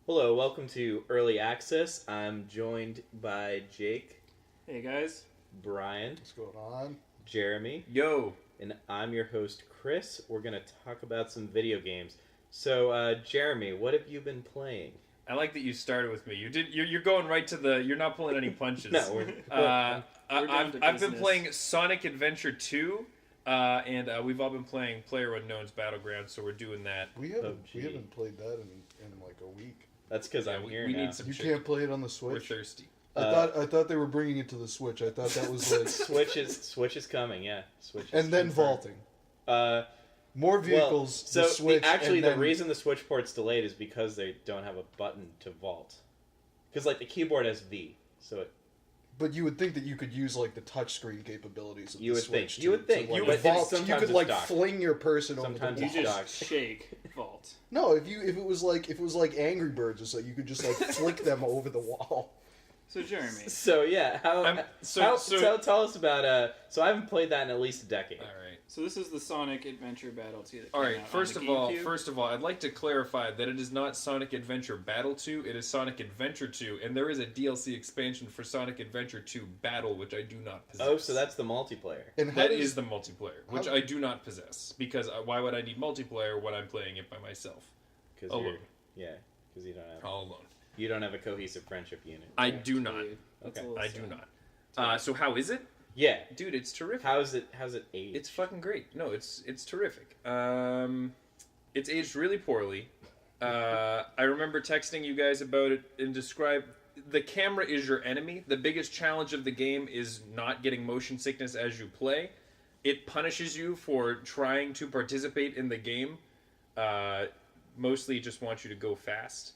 Hello, welcome to Early Access. I'm joined by Jake, Hey guys. Brian, What's going on? Jeremy, Yo. and I'm your host, Chris. We're going to talk about some video games. So, Jeremy, what have you been playing? I like that you started with me. You're going right to the. You're not pulling any punches. No, I've been playing Sonic Adventure 2, and we've all been playing PlayerUnknown's Battlegrounds, so we're doing that. We haven't PUBG. played that in like a week. That's because Yeah, I'm we here need now. some- You chicken. can't play it on the We're Switch. thirsty. I thought they were bringing it to the Switch. I thought that was like Switch is coming, yeah. Switch is and then confirmed. vaulting. More vehicles. So the Switch. actually, and the then, reason the Switch port's delayed is because they don't have a button to vault. Because like the keyboard has V, so it, But you would think that you could use like the touchscreen capabilities of You the would think. Switch. You would think. To, like, You would vault. think. You Sometimes could it's like docked. fling your person Sometimes over you the You wall. Dock. just shake vault. No, if it was like Angry Birds or so, you could just like flick them over the wall. So Jeremy. So yeah, tell us about So I haven't played that in at least a decade. All right. So this is the Sonic Adventure Battle 2 that All came right. out First on of the all, GameCube. I'd like to clarify that it is not Sonic Adventure Battle 2. It is Sonic Adventure 2, and there is a DLC expansion for Sonic Adventure 2 Battle, which I do not possess. Oh, so that's the multiplayer. And how That does- is the multiplayer, which I do not possess, because why would I need multiplayer when I'm playing it by myself? Because Alone. because All alone. you don't have a cohesive friendship unit. I Yeah, do not. That's a Okay. little I do sad. not. So how is it? Yeah. Dude, it's terrific. How's it aged? It's fucking great. No, it's terrific. It's aged really poorly. I remember texting you guys about it and describe the camera is your enemy. The biggest challenge of the game is not getting motion sickness as you play. It punishes you for trying to participate in the game. Mostly just wants you to go fast.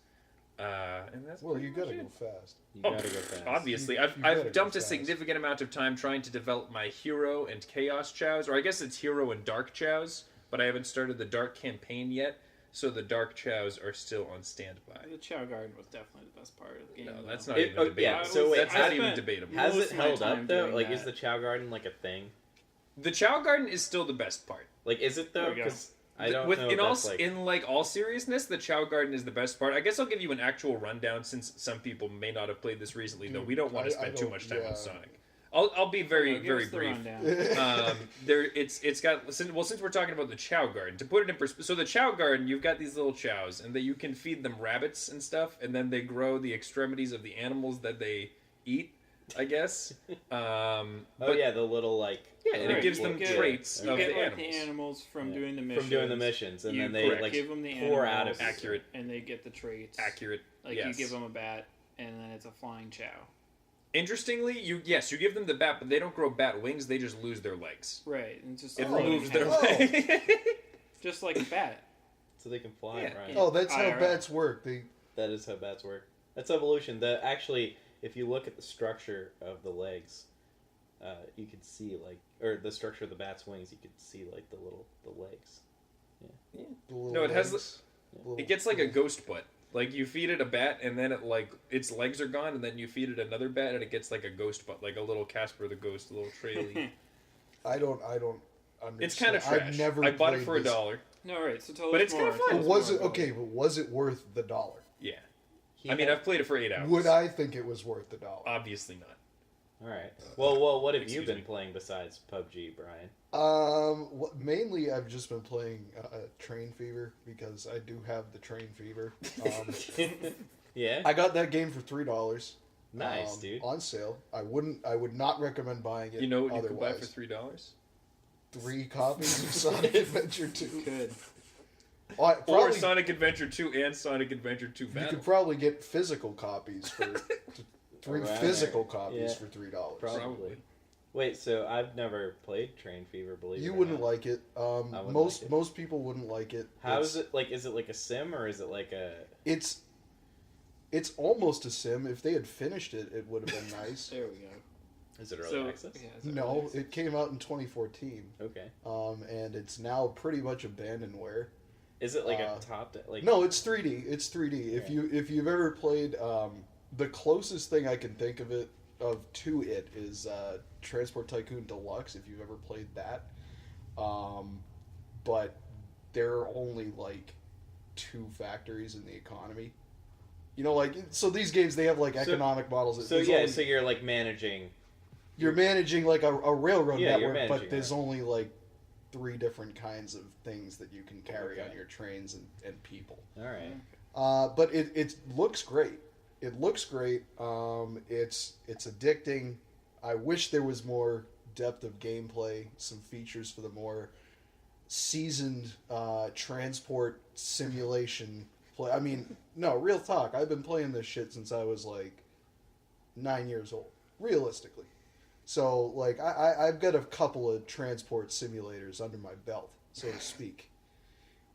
And that's Well, you pretty gotta much go it. fast. You Oh, gotta go fast. Obviously, You I've better go dumped a fast. significant amount of time trying to develop my hero and chaos chows, or I guess it's hero and dark chows, but I haven't started the dark campaign yet, so the dark chows are still on standby. The Chow Garden was definitely the best part of the game. No, though. that's not It- even oh, debatable. yeah, so wait, that's I not even spent- debatable. Has most it of my held time up though? doing Like, is that. the Chow Garden like a thing? The Chow Garden is still the best part. Like, is it though? There we go. Because I don't With, know. in if all that's like, in like all seriousness, the Chow Garden is the best part. I guess I'll give you an actual rundown since some people may not have played this recently. Though Dude, we don't want to I spend too don't- much time yeah. on Sonic. I'll be very Give very us the brief. rundown. It's got since we're talking about the Chow Garden, to put it in perspective, so the Chow Garden, you've got these little chows, and that you can feed them rabbits and stuff, and then they grow the extremities of the animals that they eat, I guess. oh yeah, the little like. Yeah, and it Right, gives you them get- traits You of get the like the animals. animals from Yeah. doing the missions. From doing the missions, and You then they correct. like give them the pour out animals, of it. Accurate. and they get the traits. Accurate. Like yes. you give them a bat, and then it's a flying Chow. Interestingly, you give them the bat, but they don't grow bat wings. They just lose their legs. Right, and it's just It Oh, removes their oh. legs. just like a bat. So they can fly, Yeah. right? Oh, that's how IRL. bats work. That is how bats work. That's evolution. Actually, if you look at the structure of the legs, you could see or the structure of the bat's wings. You could see like the legs. The little No, it has legs, little- It gets like a ghost butt. Like you feed it a bat, and then its legs are gone, and then you feed it another bat, and it gets like a ghost butt, like a little Casper the Ghost, a little traily. I don't understand. It's kind of trash. I've never I bought it played for this. $1. No, right. So tell But us it's more. kinda fun. Tell But us was more it about okay? But was it worth the $1? Yeah, He I mean, had- I've played it for 8 hours. Would I think it was worth the $1? Obviously not. All right. Well, what have you Excuse been me. playing besides PUBG, Brian? Mainly I've just been playing Train Fever because I do have the Train Fever. Yeah. I got that game for $3. Nice, dude. On sale. I would not recommend buying it. You know what you could buy otherwise. for $3? 3 copies of Sonic Adventure 2. You could. Well, Or probably, Sonic Adventure 2 and Sonic Adventure 2 you Battle. could probably get physical copies for three Right. physical copies Yeah. for $3. Probably. Wait, so I've never played Train Fever. Believe You it or wouldn't not. like it. wouldn't Most like it. most people wouldn't like it. How is it like? Is it like a sim or is it like a? It's almost a sim. If they had finished it, it would have been nice. There we go. Is it early So, access? yeah, it's early No, access. it came out in 2014. Okay. And it's now pretty much abandonware. Is it like a Uh, top? Like No, it's 3D. It's 3D. If Yeah. you've ever played, the closest thing I can think of to it is Transport Tycoon Deluxe. If you've ever played that, but there are only like 2 factories in the economy. You know, like, so these games, they have, like, economic models. So There's yeah, only- so you're like managing. you're managing, like, a railroad Yeah, you're network, managing but there's that. only, like, 3 different kinds of things that you can carry Okay. on your trains and people. All right. But it looks great. It looks great. It's addicting. I wish there was more depth of gameplay, some features for the more seasoned transport simulation play. I mean, no, real talk. I've been playing this shit since I was like 9 years old, realistically. So, like, I've got a couple of transport simulators under my belt, so to speak.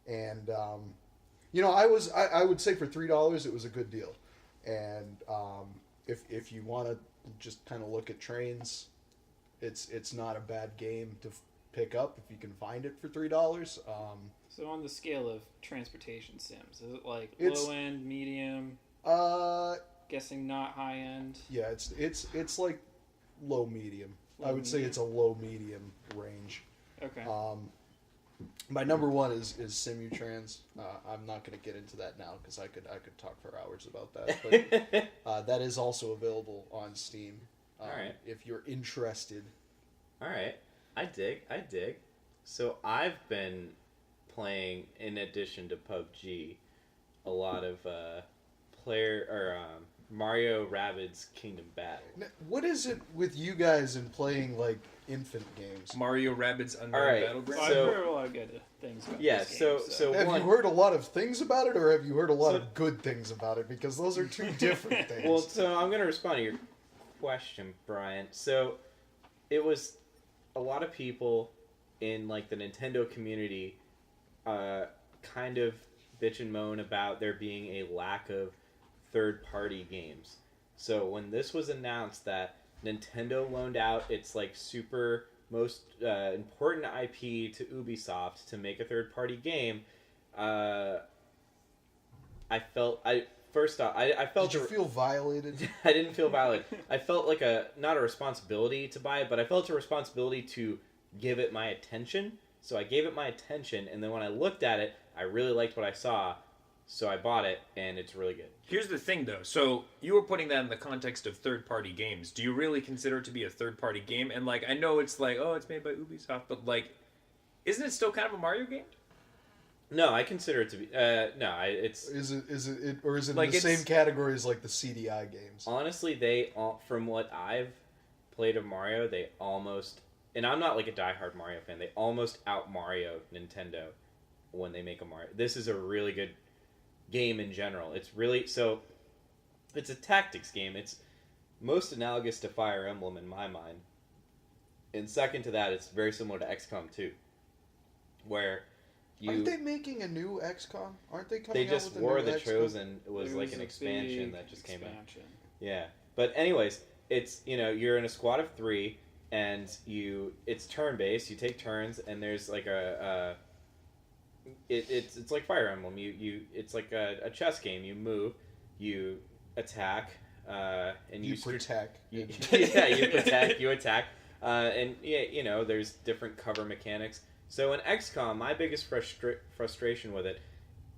And, you know, I would say for $3 it was a good deal. And if you want to just kind of look at trains, it's not a bad game to pick up if you can find it for $3. So on the scale of transportation sims, is it like It's- low end, medium? Guessing not high end. Yeah, it's like low medium. I Low would say medium. it's a low medium range. Okay. My number one is Simutrans. I'm not going to get into that now because I could talk for hours about that. But that is also available on Steam. Alright. If you're interested. All right. I dig. So I've been playing, in addition to PUBG, a lot of Mario Rabbids Kingdom Battle. Now, what is it with you guys in playing like infant games? Mario Rabbids Unknown All right, Battlegrounds. I've so- heard a lot of good things about Yeah, this so- game, so- Have one- you heard a lot of things about it, or have you heard a lot So- of good things about it? Because those are two different things. Well, so I'm going to respond to your question, Brian. So it was a lot of people in like the Nintendo community kind of bitch and moan about there being a lack of third-party games. So when this was announced that Nintendo loaned out its like super most important IP to Ubisoft to make a third-party game, I felt Did you feel violated? I didn't feel violated. I felt like not a responsibility to buy it, but I felt a responsibility to give it my attention. So I gave it my attention, and then when I looked at it, I really liked what I saw, so I bought it, and it's really good. Here's the thing, though. So you were putting that in the context of third-party games. Do you really consider it to be a third-party game? And like, I know it's like, oh, it's made by Ubisoft, but like, isn't it still kind of a Mario game? No, I consider it to be it's Is it or is it Like, in the it's- same category as like the CDI games? honestly from what I've played of Mario, they almost, and I'm not like a diehard Mario fan, they almost out Mario Nintendo when they make a Mario. This is a really good game in general. It's a tactics game. It's most analogous to Fire Emblem in my mind. And second to that, it's very similar to XCOM 2, where Aren't they making a new XCOM? Aren't they coming they out just with a War new of the XCOM? Chosen was There like was an a expansion big that just came out. expansion. Yeah, but anyways, it's you're in a squad of 3, and it's turn based. You take turns, and there's like it's like Fire Emblem. It's like a chess game. You move, you attack, and You protect. you protect, you attack, and yeah, there's different cover mechanics. So in XCOM, my biggest frustration with it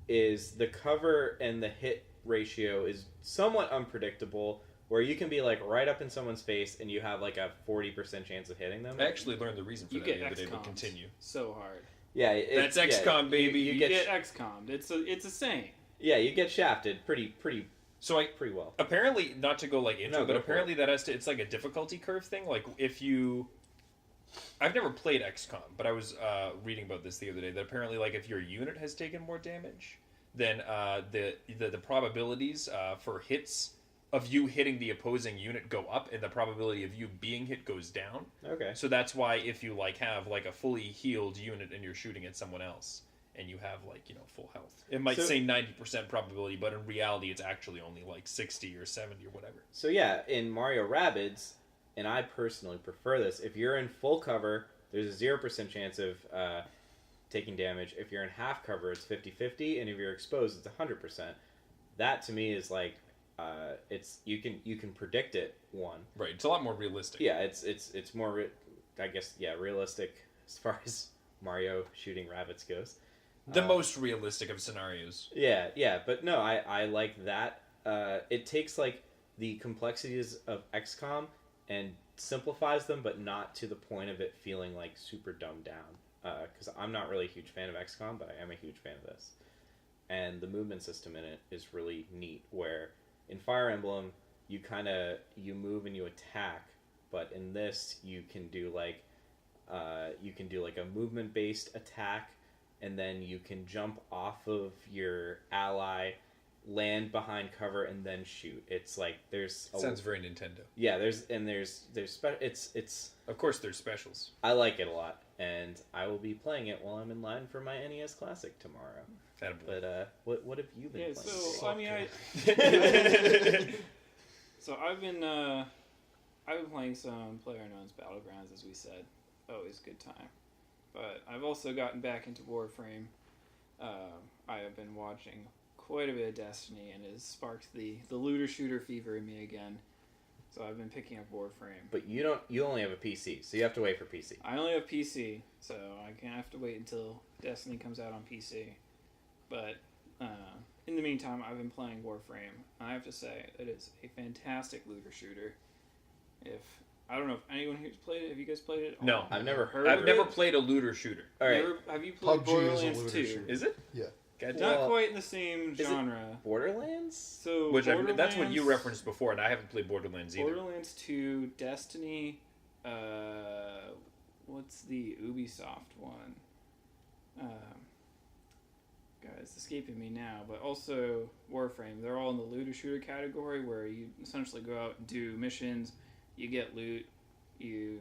is the cover and the hit ratio is somewhat unpredictable, where you can be like right up in someone's face and you have like a 40% chance of hitting them. I actually learned the reason for You that get the other day, but XCOM continue. so hard. Yeah, That's XCOM, baby. You You get get XCOM. It's a saying. you get shafted pretty So well. apparently, not to go like into No, it, but go for apparently that it's like a difficulty curve thing. Like if you, I've never played XCOM, but I was reading about this the other day. That apparently, like if your unit has taken more damage, then the probabilities for hits of you hitting the opposing unit go up, and the probability of you being hit goes down. Okay. So that's why if you like have like a fully healed unit and you're shooting at someone else and you have like full health, it might So- say 90% probability, but in reality it's actually only like 60 or 70 or whatever. So yeah, in Mario Rabbids, and I personally prefer this, if you're in full cover, there's a 0% chance of taking damage. If you're in half cover, it's 50-50, and if you're exposed, it's 100%. That to me is like, it's you can predict it. Right, it's a lot more realistic. Yeah, it's more, I guess, realistic as far as Mario shooting rabbits goes. The most realistic of scenarios. Yeah, but no, I like that it takes like the complexities of XCOM and simplifies them, but not to the point of it feeling like super dumbed down. Because I'm not really a huge fan of XCOM, but I am a huge fan of this. And the movement system in it is really neat, where in Fire Emblem you move and you attack, but in this you can do like a movement based attack, and then you can jump off of your ally, land behind cover, and then shoot. It's like Sounds very Nintendo. Yeah, it's Of course there's specials. I like it a lot, and I will be playing it while I'm in line for my NES Classic tomorrow. But what have you been playing? So I mean, so I've been playing some PlayerUnknown's Battlegrounds, as we said. Always a good time. But I've also gotten back into Warframe. I have been watching quite a bit of Destiny, and it has sparked the looter shooter fever in me again. So I've been picking up Warframe. But you only have a PC, so you have to wait for PC. I only have PC, so I have to wait until Destiny comes out on PC. But in the meantime, I've been playing Warframe. I have to say, it is a fantastic looter shooter. I don't know if anyone here's played it. Have you guys played it? No, I've never heard. I've never played a looter shooter. All right, Have you played PUBG Borderlands is a looter 2? shooter. Is it? Yeah. God, Not Well, quite in the same is it genre. Borderlands? So that's what you referenced before, and I haven't played Borderlands either. Borderlands 2, Destiny. What's the Ubisoft one? It's escaping me now, but also Warframe. They're all in the looter shooter category, where you essentially go out and do missions, you get loot, you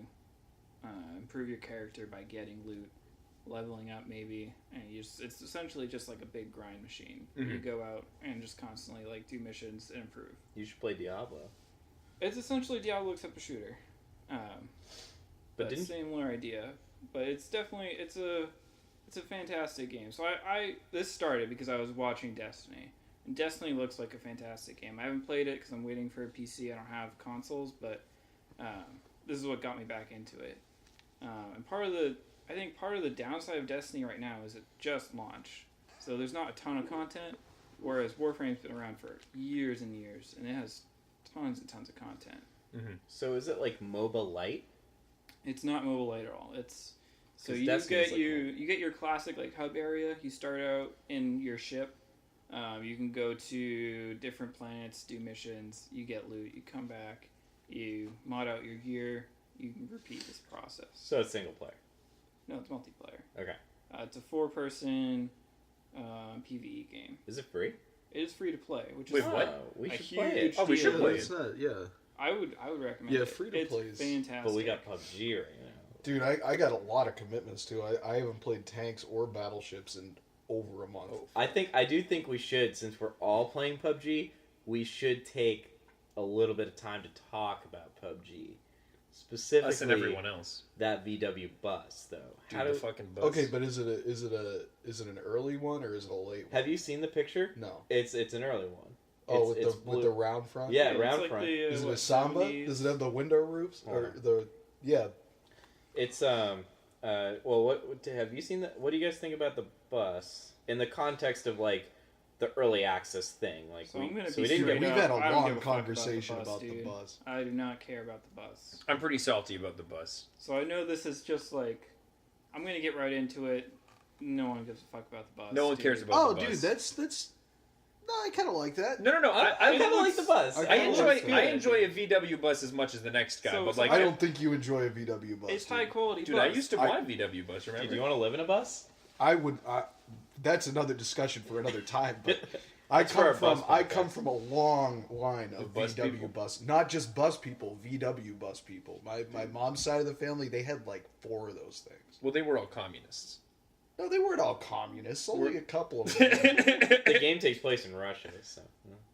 improve your character by getting loot, leveling up maybe, and it's essentially just like a big grind machine. Mm-hmm. You go out and just constantly like do missions and improve. You should play Diablo. It's essentially Diablo except a shooter. But similar idea. But it's definitely it's a fantastic game. So this started because I was watching Destiny, and Destiny looks like a fantastic game. I haven't played it because I'm waiting for a PC. I don't have consoles, but this is what got me back into it. And part of the downside of Destiny right now is it just launched, so there's not a ton of content. Whereas Warframe's been around for years and years, and it has tons and tons of content. Mm-hmm. So is it like MOBA light? It's not mobile light at all. So 'Cause you Destiny's get you get your classic like hub area. You start out in your ship. You can go to different planets, do missions. You get loot. You come back. You mod out your gear. You can repeat this process. So it's single player. No, it's multiplayer. Okay. It's a 4-person PvE game. Is it free? It is free to play, which Wait, is what? We a should play it. huge Oh, we should deal. play It's not, yeah. I would recommend Yeah, it. free to play It's is- fantastic. But we got PUBG right now. Dude, I got a lot of commitments too. I haven't played tanks or battleships in over a month. I do think we should, since we're all playing PUBG, we should take a little bit of time to talk about PUBG. Specifically, Us and everyone else. that VW bus, though. Dude, the fucking bus. Okay, but is it an early one or is it a late one? Have you seen the picture? No. It's an early one. Oh, It's with the round front. Yeah, it's round like front. Is it a Samba? 70s? Does it have the window roofs or Uh-huh. the? Yeah. It's well, what have you seen that? What do you guys think about the bus in the context of like the early access thing? Like, So I'm gonna so be we didn't straight get. We've had a I don't long give a fuck about the conversation bus, about the dude. bus. I do not care about the bus. I'm pretty salty about the bus. So I know this is just like, I'm going to get right into it. No one gives a fuck about the bus. No one dude. cares about Oh, the bus. dude, that's. No, I kind of like that. No. I kind of like the bus. I I kinda enjoy like I enjoy a VW bus as much as the next guy, So- but so like I don't think you enjoy a VW bus. It's dude. high quality dude, bus. I used to buy a VW bus. Remember? Do you want to live in a bus? I would. That's another discussion for another time. But I It's for come our from bus I podcast. come from a long line of bus VW people. bus, not just bus people, VW bus people. My mom's side of the family, they had like 4 of those things. Well, they were all communists. No, they weren't all communists. Only a couple of them. The game takes place in Russia, so.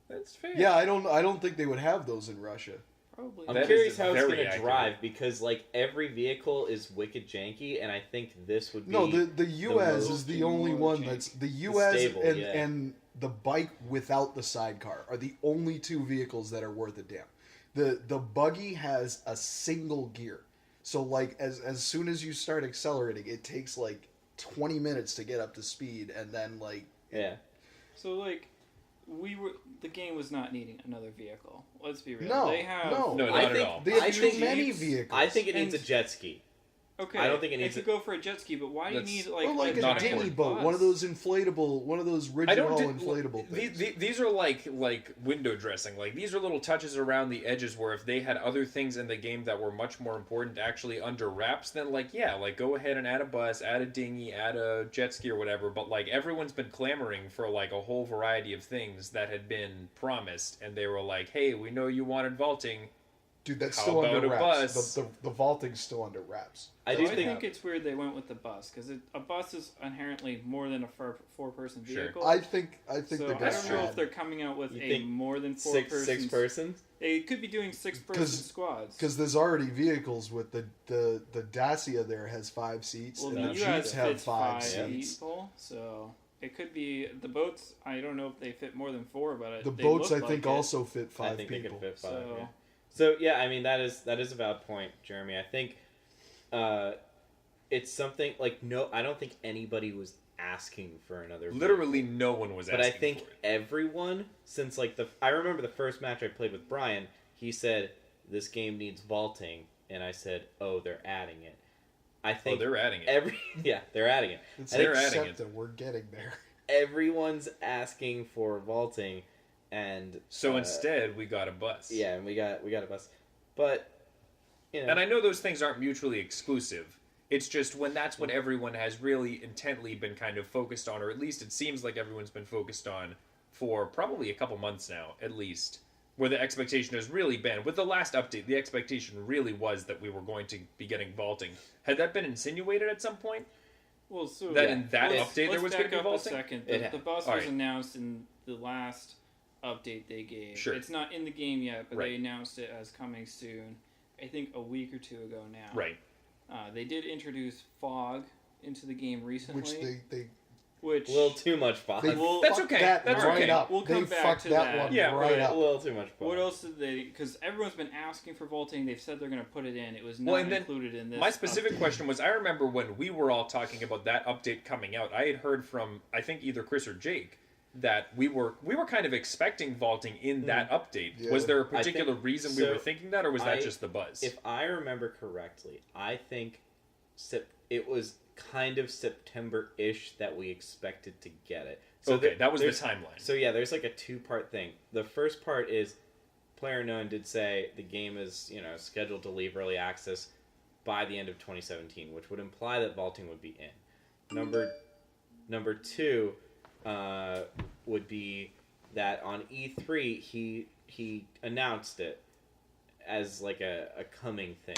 That's fair. Yeah, I don't think they would have those in Russia. Probably. I'm That curious is how it's very going to accurate. drive because like every vehicle is wicked janky, and I think this would be No, the US most is the only one that's the US stable, and yeah. and the bike without the sidecar are the only 2 vehicles that are worth a damn. The buggy has a single gear, so like as soon as you start accelerating, it takes like 20 minutes to get up to speed, and then like yeah. So like, the game was not needing another vehicle. Let's be real. No, they have no. No, I not think, at all. They have I too think many needs- vehicles. I think it needs a And- jet ski. Okay, I don't think it needs could go for a jet ski, but why do you That's- need like, Or like a not dinghy important. boat, one of those inflatable, one of those I rigid don't. hull inflatable things. These are like window dressing. Like these are little touches around the edges where if they had other things in the game that were much more important actually under wraps, then like go ahead and add a bus, add a dinghy, add a jet ski or whatever. But like everyone's been clamoring for like a whole variety of things that had been promised, and they were like, "Hey, we know you wanted vaulting." Dude, that's How still about under a wraps. bus? The vaulting's still under wraps. I I do think it's weird they went with the bus because a bus is inherently more than a four-person Sure. vehicle. I think so they're I gonna don't know add- if they're coming out with You a think more than four six persons. persons. They could be doing six-person squads. Because there's already vehicles with the Dacia there has 5 seats, well, and the the US Jeeps have fits 5 five seats. people, so it could be the boats. I don't know if they fit more than 4, but The they boats, I look think, like it. also fit 5 I think people. they could fit 5. So- Yeah. So yeah, I mean that is a valid point, Jeremy. I think it's something like I don't think anybody was asking for another. Literally, no one was But asking I think for it. everyone, since like I remember the first match I played with Brian, he said this game needs vaulting, and I said, oh, they're adding it. I think they're adding it. they're adding it. It's I think they're adding it. accepted. We're getting there. Everyone's asking for vaulting, and So instead, we got a bus. yeah, and we got a bus, but you know, And I know those things aren't mutually exclusive. It's just when that's what everyone has really intently been kind of focused on, or at least it seems like everyone's been focused on for probably a couple months now, at least, where the expectation has really been. With the last update, the expectation really was that we were going to be getting vaulting. Had that been insinuated at some point? Well, so That in that let's- update there let's was going to back be up vaulting? a second. It The bus All was right. announced in the last update they gave. Sure. It's not in the game yet, but Right. they announced it as coming soon. I think a week or two ago now. Right. They did introduce fog into the game recently, Which they a little too much fog. they Well, that's fucked okay. that That's right okay. up. We'll come they back fucked to that that. one Yeah, right a up. little too much fog. What else did they? Because everyone's been asking for vaulting. They've said they're going to put it in. It was Well, not and then included in this. My specific update. question was, I remember when we were all talking about that update coming out, I had heard from, I think, either Chris or Jake, that we were kind of expecting vaulting in that update. Yeah. Was there a I particular think- reason we so were thinking that, or was that just the buzz? If I remember correctly, I think it was kind of September-ish that we expected to get it. So okay, that was the there's- timeline. So yeah, there's like a 2-part thing. The first part is PlayerUnknown did say the game is scheduled to leave early access by the end of 2017, which would imply that vaulting would be in. Number 2 would be that on E3 he announced it as like a coming thing.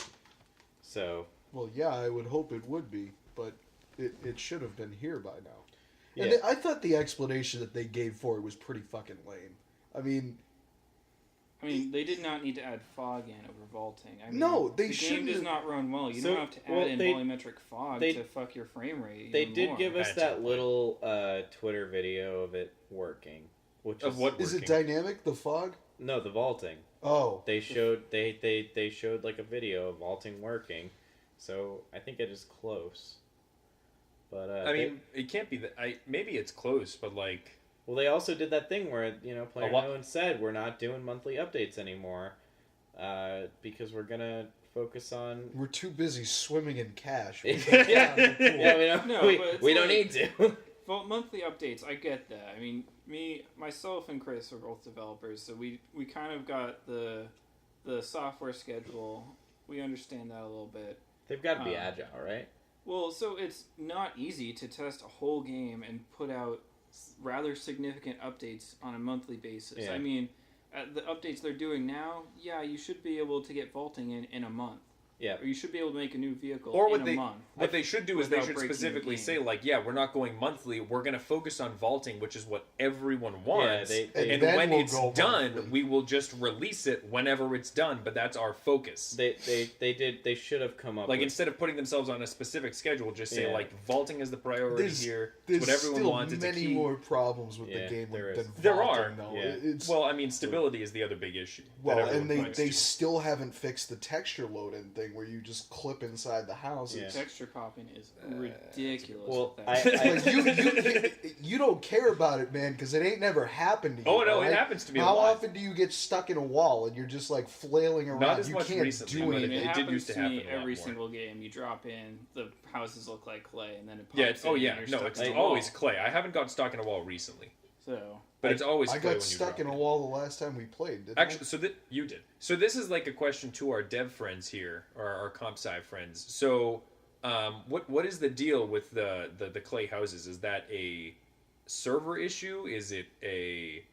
So Well, yeah, I would hope it would be, but it should have been here by now. yeah. And I thought the explanation that they gave for it was pretty fucking lame. I mean, they did not need to add fog in over vaulting. I mean, No, they the game shouldn't does have- not run well. You So, don't have to add well, in they- volumetric fog they- to fuck your frame rate. They even did more. give us That's that okay. little Twitter video of it working, which Of is, what is it working? dynamic, the fog? No, the vaulting. Oh. They showed they showed like a video of vaulting working, so I think it is close. But I mean, it can't be that. Maybe it's close, but like, well, they also did that thing where what? PlayerUnknown said we're not doing monthly updates anymore, because we're gonna focus on. We're too busy swimming in cash. yeah, we don't. No, but it's we don't like- need to. Well, monthly updates, I get that. I mean, myself and Chris are both developers, so we kind of got the software schedule. We understand that a little bit. They've got to be Um, agile, right? Well, so it's not easy to test a whole game and put out rather significant updates on a monthly basis. Yeah. I mean, the updates they're doing now, yeah, you should be able to get vaulting in a month. Yeah. Or you should be able to make a new vehicle or in a month. what they should do is they without should breaking the specifically game. say like, yeah, we're not going monthly. We're going to focus on vaulting, which is what everyone wants. they- and then when we'll it's go done, monthly. we will just release it whenever it's done. But that's our focus. They should have come up Like with, instead of putting themselves on a specific schedule, just say Yeah. like vaulting is the priority here. It's There's what everyone still wants. It's a many key. more problems with Yeah, the game there than is. There vaulting, are, though. yeah. It's, Well, I mean, stability is the other big issue. that well, everyone and they points to. still haven't fixed the texture load-in thing thing where you just clip inside the house. Yeah. Texture popping is ridiculous. Well, with that. You don't care about it, man, because it ain't never happened to you. Oh no, right? it happens to me. How a lot. often do you get stuck in a wall and you're just like flailing around? Not as you much can't recently, do but anything. it did happens used to to happen me a lot every more. single game. You drop in, the houses look like clay, and then it pops Yeah. in, Oh and yeah. you're No, stuck it's in a always wall. clay. I haven't got stuck in a wall recently, So but it's always I clay when got you stuck drop in a it. wall the last time we played, didn't Actually, so that you did. So this is like a question to our dev friends here, or our comp sci friends. So, what is the deal with the clay houses? Is that a server issue? Is it a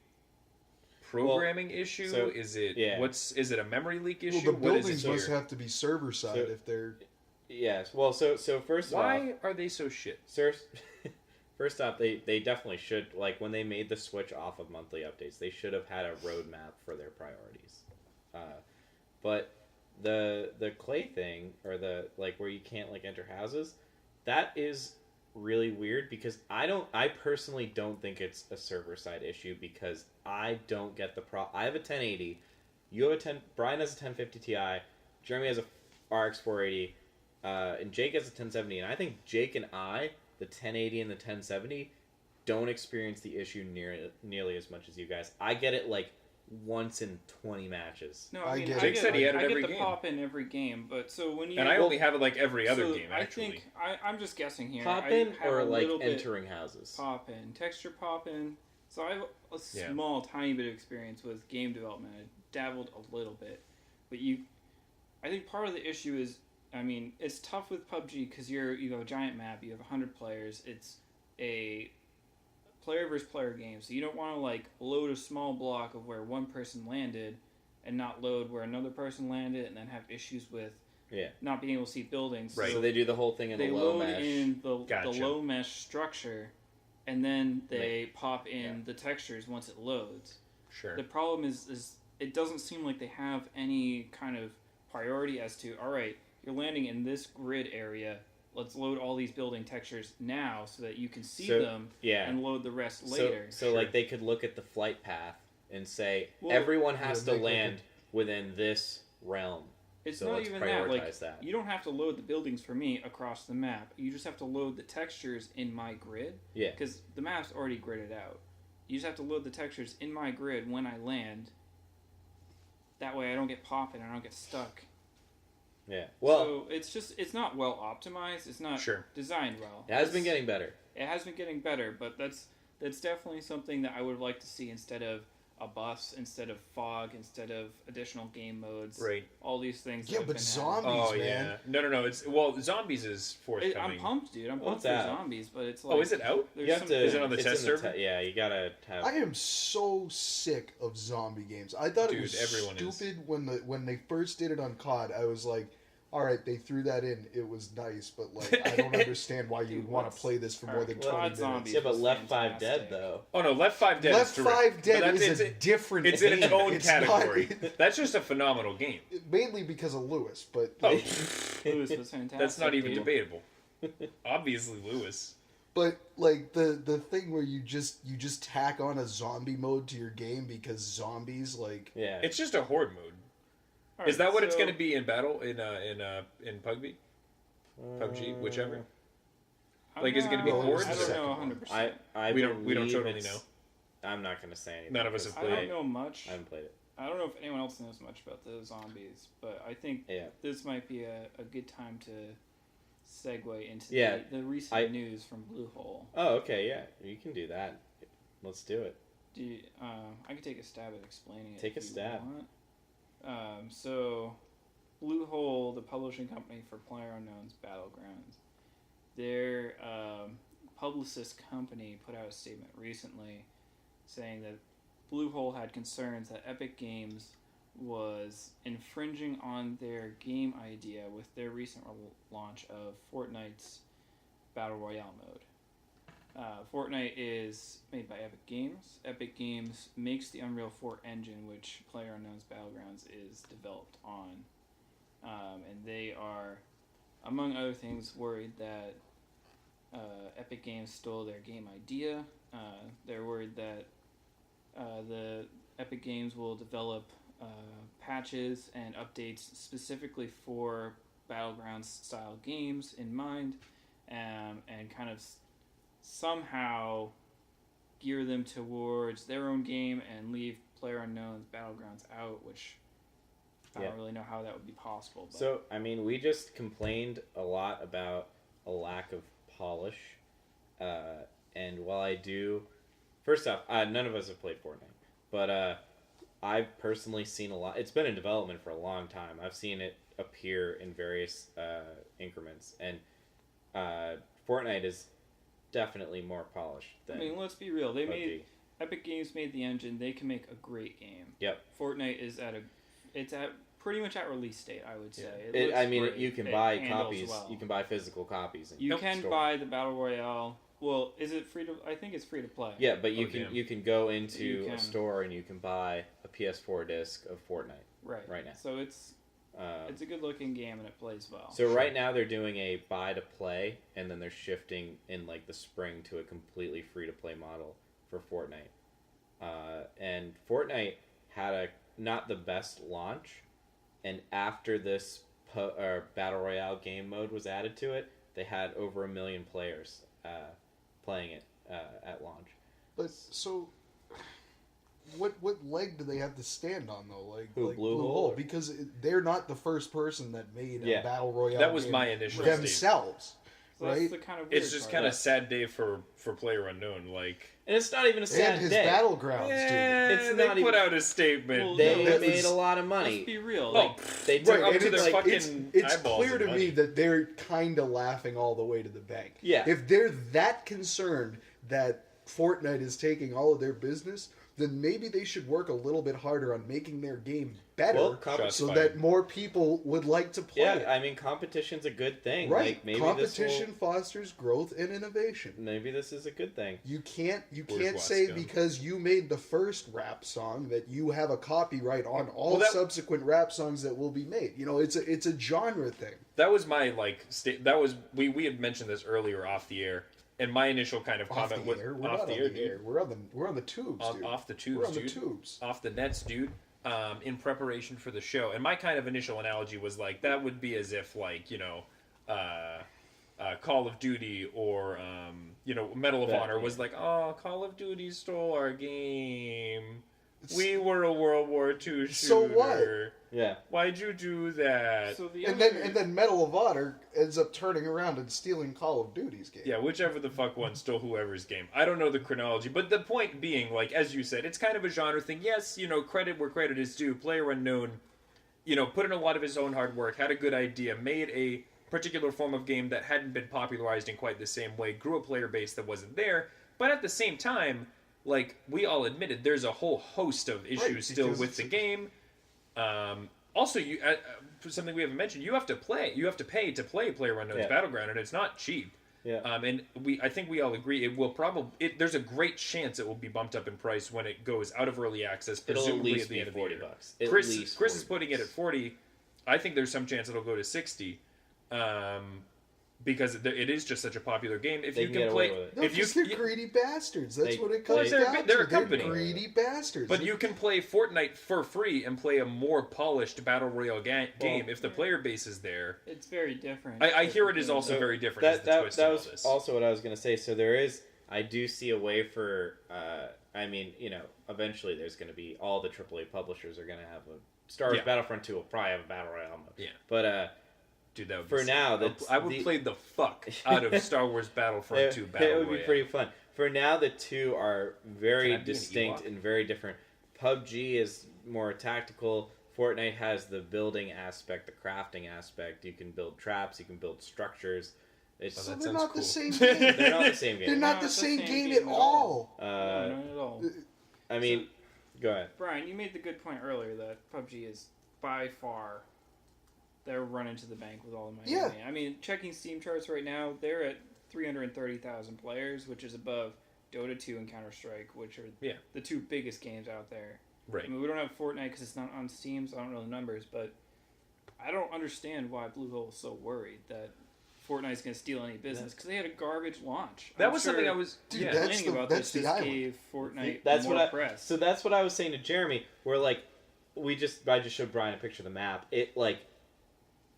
programming issue? so- is it yeah. Is it a memory leak I? issue? Well, the What is buildings it must here? have to be server side So- if they're. Yes. Well, so first of all, Why are they so shit? First off, they definitely should, like, when they made the switch off of monthly updates, they should have had a roadmap for their priorities. But the clay thing, or the, like, where you can't, like, enter houses, that is really weird, because I personally don't think it's a server side issue, because I don't get the I have a 1080, Brian has a 1050 Ti, Jeremy has a RX 480, and Jake has a 1070, and I think Jake and I, the 1080 and the 1070, don't experience the issue nearly as much as you guys. I get it like once in 20 matches. no, I I mean, get I it. Jake get, said he had it I get every the game. pop in every game, but so when you And I only have it like every other so game. Actually, I think I'm just guessing here. Pop I in have or a like little bit entering houses? pop in, texture pop in. So I have a Yeah. small, tiny bit of experience with game development. I dabbled a little bit, but I think part of the issue is, I mean, it's tough with PUBG because you have a giant map, you have 100 players. It's a player versus player game, so you don't want to like load a small block of where one person landed and not load where another person landed, and then have issues with not being able to see buildings. Right. So they do the whole thing in They the low load mesh. in the Gotcha. low mesh structure, and then they pop in the textures once it loads. sure. The problem is it doesn't seem like they have any kind of priority as to, all right, you're landing in this grid area, let's load all these building textures now so that you can see them and load the rest later. So like they could look at the flight path and say, Well, everyone has to make like land within this realm. It's So not let's even that. Like, prioritize that. you don't have to load the buildings for me across the map. You just have to load the textures in my grid. Yeah. Because the map's already gridded out. You just have to load the textures in my grid when I land. That way I don't get popping, I don't get stuck. Yeah. Well, So it's not well optimized. It's not designed well. it has been getting better. It has been getting better, but that's definitely something that I would like to see instead of a bus, instead of fog, instead of additional game modes. Right. All these things. Yeah, that have but been zombies, Oh man. yeah. No. It's zombies is forthcoming. I'm pumped, dude. I'm What's pumped for that? zombies, but it's like. Oh, is it out? there's You have some- to. Is it on the it's test in server? Yeah, you gotta have. I am so sick of zombie games. I thought Dude, it was everyone is. stupid when they first did it on COD. I was like, all right, they threw that in. It was nice, but like I don't understand why you Dude, would want to what's- play this for more than alright, 20 COD minutes. zombies. Yeah, but was Left 5 Dead fantastic. though. Oh no, Left 5 Dead Left is terrific. 5 But Dead that's- is a different It's in its game. own It's category. not- That's just a phenomenal game. mainly because of Lewis, but Oh, Lewis was fantastic. that's not even dude. debatable. Obviously, Lewis. but like the thing where you just tack on a zombie mode to your game because zombies like Yeah. It's just a horde mode. Alright, Is that what it's so- going to be in battle in PUBG? PUBG, whichever. Like, is it gonna be Well, hordes? it I was the don't know second one. 100%. I We don't believe totally it's- know. I'm not gonna say anything. None of us have because I played don't know much. I haven't played it. I don't know if anyone else knows much about the zombies, but I think Yeah. this might be a good time to segue into Yeah, the recent I- news from Bluehole. Oh, okay, yeah. You can do that. Let's do it. Do you, I can take a stab at explaining it. Take if a you stab. Want. So, Bluehole, the publishing company for PlayerUnknown's Battlegrounds, their publicist company put out a statement recently saying that Bluehole had concerns that Epic Games was infringing on their game idea with their recent launch of Fortnite's Battle Royale mode. Fortnite is made by Epic Games. Epic Games makes the Unreal 4 engine, which PlayerUnknown's Battlegrounds is developed on. And they are, among other things, worried that Epic Games stole their game idea. They're worried that the Epic Games will develop patches and updates specifically for Battlegrounds style games in mind, and kind of somehow gear them towards their own game and leave PlayerUnknown's Battlegrounds out, which I don't really know how that would be possible. But. So, I mean, we just complained a lot about a lack of polish. And while I do... First off, none of us have played Fortnite. But I've personally seen a lot... It's been in development for a long time. I've seen it appear in various increments. And Fortnite is definitely more polished than I mean, let's be real. Epic Games made the engine. They can make a great game. Yep. Fortnite is it's at pretty much at release date, I would say. Yeah. You can buy copies. Well. You can buy physical copies. You can buy the Battle Royale. Well, is it free to? I think it's free to play. Yeah, but you can go into a store and you can buy a PS4 disc of Fortnite. Right now. So it's a good looking game and it plays well. So right now they're doing a buy to play, and then they're shifting in like the spring to a completely free to play model for Fortnite. And Fortnite had not the best launch, and after this Battle Royale game mode was added to it, they had over 1 million players playing it at launch. But so, what leg do they have to stand on though? Like Blue Hole? Because they're not the first person that made a Battle Royale. That was game my initial themselves. So right? that's the kind of weird It's just part. kind of sad day for PlayerUnknown. Like, And it's not even a sad And his day. Battlegrounds, dude. It's they not put even- out a statement. Well, They that made was- a lot of money. Let's be real. Oh, Like, They Right, took up up to to their like, fucking it's eyeballs clear in to me money. that they're kind of laughing all the way to the bank. Yeah. If they're that concerned that Fortnite is taking all of their business, then maybe they should work a little bit harder on making their game better, Well, Shots so fired. that more people would like to play it. yeah, I mean, competition's a good thing. Right. Like, maybe Competition fosters growth and innovation. Maybe this is a good thing. You can't Bourgeois say scum. because you made the first rap song that you have a copyright on all Well, that- subsequent rap songs that will be made. You know, it's a genre thing. That was my that was we had mentioned this earlier off the air, and my initial kind of Off comment the was air. We're off not the on air, the dude. air. We're on the tubes, dude. Off the tubes, We're on dude. the tubes. Off the nets, dude. In preparation for the show, and my kind of initial analogy was like that would be as if like Call of Duty or Medal of Honor was like, oh, Call of Duty stole our game. We were a World War II shooter. So what? Yeah. Why'd you do that? so the And other, then Medal of Honor ends up turning around and stealing Call of Duty's game. Yeah, whichever the fuck one stole whoever's game. I don't know the chronology, but the point being, like, as you said, it's kind of a genre thing. Yes, credit where credit is due. PlayerUnknown, put in a lot of his own hard work, had a good idea, made a particular form of game that hadn't been popularized in quite the same way, grew a player base that wasn't there, but at the same time, like, we all admitted, there's a whole host of issues still because with the game. Also, you something we haven't mentioned, you have to pay to play PlayerUnknown's Battleground, and it's not cheap. Yeah. And I think we all agree it will there's a great chance it will be bumped up in price when it goes out of early access, It'll at presumably least at the be end of the year. $40. Chris is putting it at 40. I think there's some chance it'll go to 60. Because it is just such a popular game. If They you can can get play, away with it. No, if you because they're greedy bastards. That's what it comes Well, down they're to. a company. They're greedy bastards. but you can play Fortnite for free and play a more polished battle royale game if the player base is there. it's very different. I hear it is also very different. As the That twist in all was this. also what I was going to say. So I do see a way for, eventually there's going to be, all the AAA publishers are going to have Star Wars Battlefront 2 will probably have a Battle Royale mode. Yeah. But, Dude, that would for be now, I would play the fuck out of Star Wars Battlefront 2 Battle it would be Royale. pretty fun. For now, the two are very Can I be an distinct Ewok? and very different. PUBG is more tactical. Fortnite has the building aspect, the crafting aspect. You can build traps, you can build structures. It's so that they're sounds not cool. the same game. they're not the same They're game. not No, the it's same game at all. No, not at all. I mean, go ahead. Brian, you made the good point earlier that PUBG is by far they're running to the bank with all the money. Yeah. I mean, checking Steam charts right now, they're at 330,000 players, which is above Dota 2 and Counter-Strike, which are the two biggest games out there. Right. I mean, we don't have Fortnite because it's not on Steam, so I don't know the numbers, but I don't understand why Bluehole is so worried that Fortnite's going to steal any business, because they had a garbage launch. That I'm was sure something I was... Dude, yeah. that's complaining about that's this the just island. gave Fortnite That's more what I, press. So that's what I was saying to Jeremy. Where like I just showed Brian a picture of the map.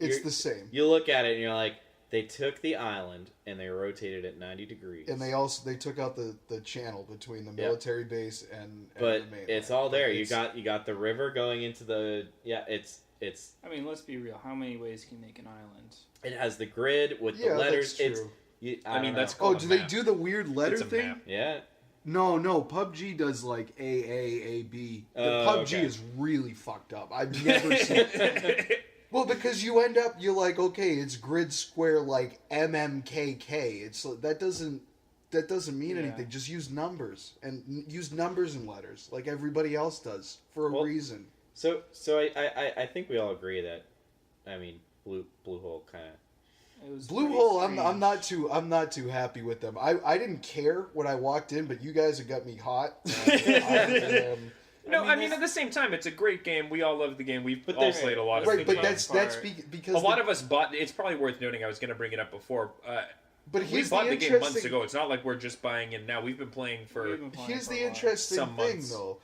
It's the same. You look at it and you're like, they took the island and they rotated it 90 degrees. And they took out the channel between the military base and but the mainland. it's all there. You got the river going into the it's. I mean, let's be real. How many ways can you make an island? It has the grid with the letters. That's true. I mean, that's Oh, called do a they map. do the weird letter It's a thing? map. Yeah. No, PUBG does like A B. The Oh, PUBG okay. is really fucked up. I've never seen. Well, because you're like, okay, it's grid square like MMKK. It's that doesn't mean anything. Just use numbers and letters like everybody else does for a reason. So I think we all agree that, I mean, Bluehole kind of. Bluehole, I'm not too happy with them. I didn't care when I walked in, but you guys have got me hot. No, I mean, at the same time, it's a great game. We all love the game. We've all played a lot of right, the but game. that's because a lot of us bought. It's probably worth noting. I was going to bring it up before. But we bought the game months ago. It's not like we're just buying it now. We've been playing for. Here's the interesting thing, though.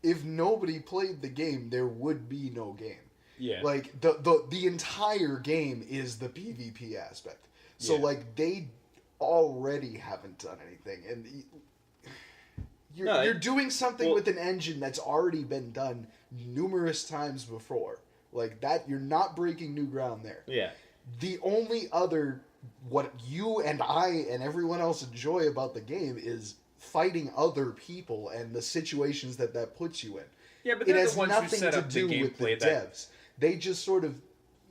If nobody played the game, there would be no game. Yeah. Like the entire game is the PvP aspect. So like they already haven't done anything, and you're doing something with an engine that's already been done numerous times before. Like that, you're not breaking new ground there. Yeah. The only other what you and I and everyone else enjoy about the game is fighting other people and the situations that puts you in. Yeah, but it they're has the ones nothing who set to up do the with the gameplay. devs. They just sort of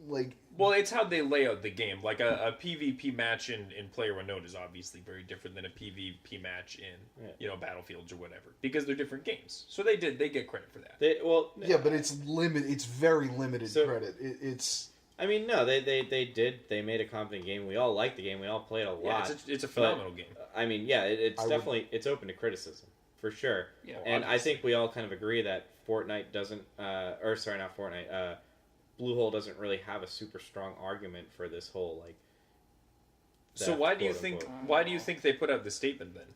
like. Well, it's how they lay out the game. Like a PvP match in PlayerUnknown is obviously very different than a PvP match in Battlefields or whatever, because they're different games. So they get credit for that. But it's limited. It's very limited credit. It's. I mean, no, they made a competent game. We all like the game. We all played a lot. Yeah, it's a phenomenal game. I mean, yeah, it's definitely it's open to criticism for sure. Yeah, and I think we all kind of agree that Fortnite doesn't, or sorry, not Fortnite. Bluehole doesn't really have a super strong argument for this whole like. So why do you think they put out the statement then?